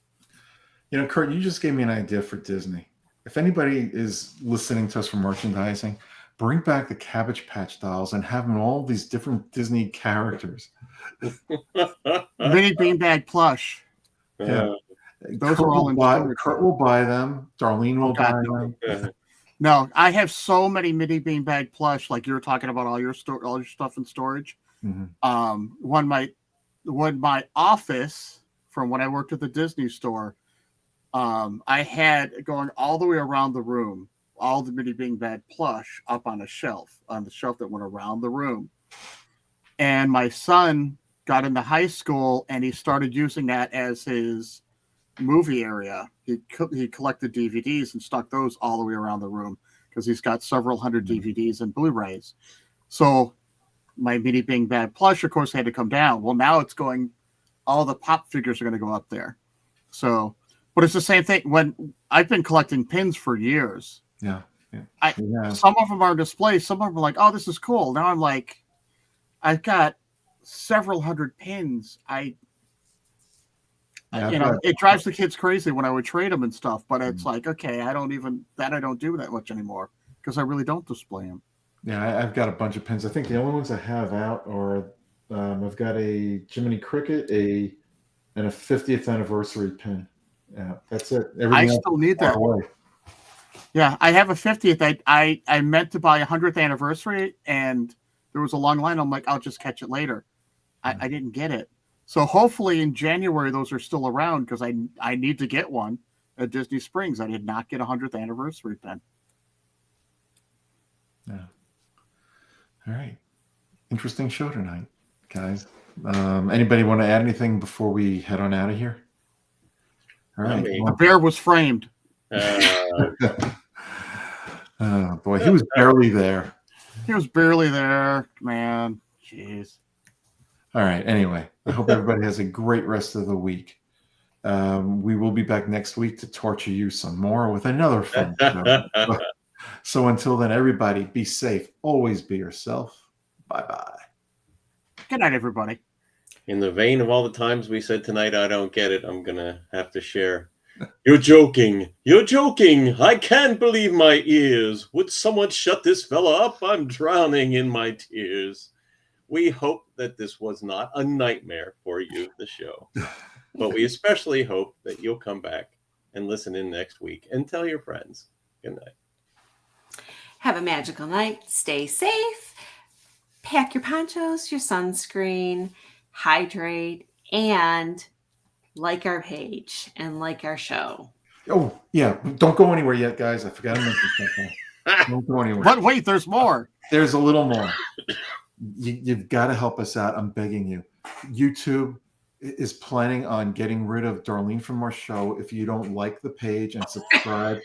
You know, Kurt, you just gave me an idea for Disney. If anybody is listening to us for merchandising, bring back the Cabbage Patch dolls and have them all these different Disney characters. Mini beanbag plush. Yeah. Those are all in storage. Kurt will buy them. Darlene will buy them. No, I have so many mini beanbag plush, like you were talking about all your stuff in storage. Mm-hmm. When my office from when I worked at the Disney store, I had going all the way around the room, all the mini beanbag plush up on the shelf that went around the room. And my son got into high school and he started using that as his movie area. He collected DVDs and stuck those all the way around the room because he's got several hundred DVDs and Blu-rays. So my mini beanbag plush, of course, had to come down. Well, now it's going. All the pop figures are going to go up there. So, but it's the same thing. When I've been collecting pins for years. Yeah. Some of them are displays. Some of them are like, oh, this is cool. Now I'm like, I've got several hundred pins. It drives the kids crazy when I would trade them and stuff. But it's like, okay, I don't do that much anymore because I really don't display them. Yeah, I've got a bunch of pins. I think the only ones I have out are I've got a Jiminy Cricket, and a 50th anniversary pin. Yeah, that's it. I still need that. Away. Yeah, I have a 50th. I meant to buy a 100th anniversary, and there was a long line. I'm like, I'll just catch it later. I didn't get it. So hopefully in January those are still around because I need to get one at Disney Springs. I did not get a 100th anniversary pin. Yeah. All right. Interesting show tonight, guys. Anybody want to add anything before we head on out of here? All right. The bear was framed. Oh, boy. He was barely there. He was barely there, man. Jeez. All right. Anyway, I hope everybody has a great rest of the week. We will be back next week to torture you some more with another fun show. So until then, everybody, be safe. Always be yourself. Bye-bye. Good night, everybody. In the vein of all the times we said tonight, I don't get it, I'm going to have to share. You're joking. You're joking. I can't believe my ears. Would someone shut this fella up? I'm drowning in my tears. We hope that this was not a nightmare for you, the show. But we especially hope that you'll come back and listen in next week and tell your friends. Good night. Have a magical night. Stay safe. Pack your ponchos, your sunscreen, hydrate, and like our page and like our show. Oh, yeah. Don't go anywhere yet, guys. I forgot to mention something. Don't go anywhere. But wait, there's more. There's a little more. You've got to help us out. I'm begging you. YouTube is planning on getting rid of Darlene from our show if you don't like the page and subscribe.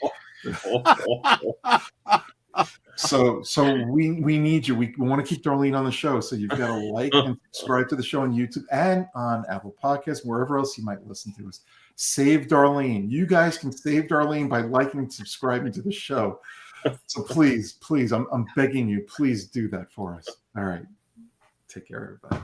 So we need you. We want to keep Darlene on the show. So you've got to like and subscribe to the show on YouTube and on Apple Podcasts, wherever else you might listen to us. Save Darlene. You guys can save Darlene by liking and subscribing to the show. So please, I'm begging you, please do that for us. All right. Take care, everybody.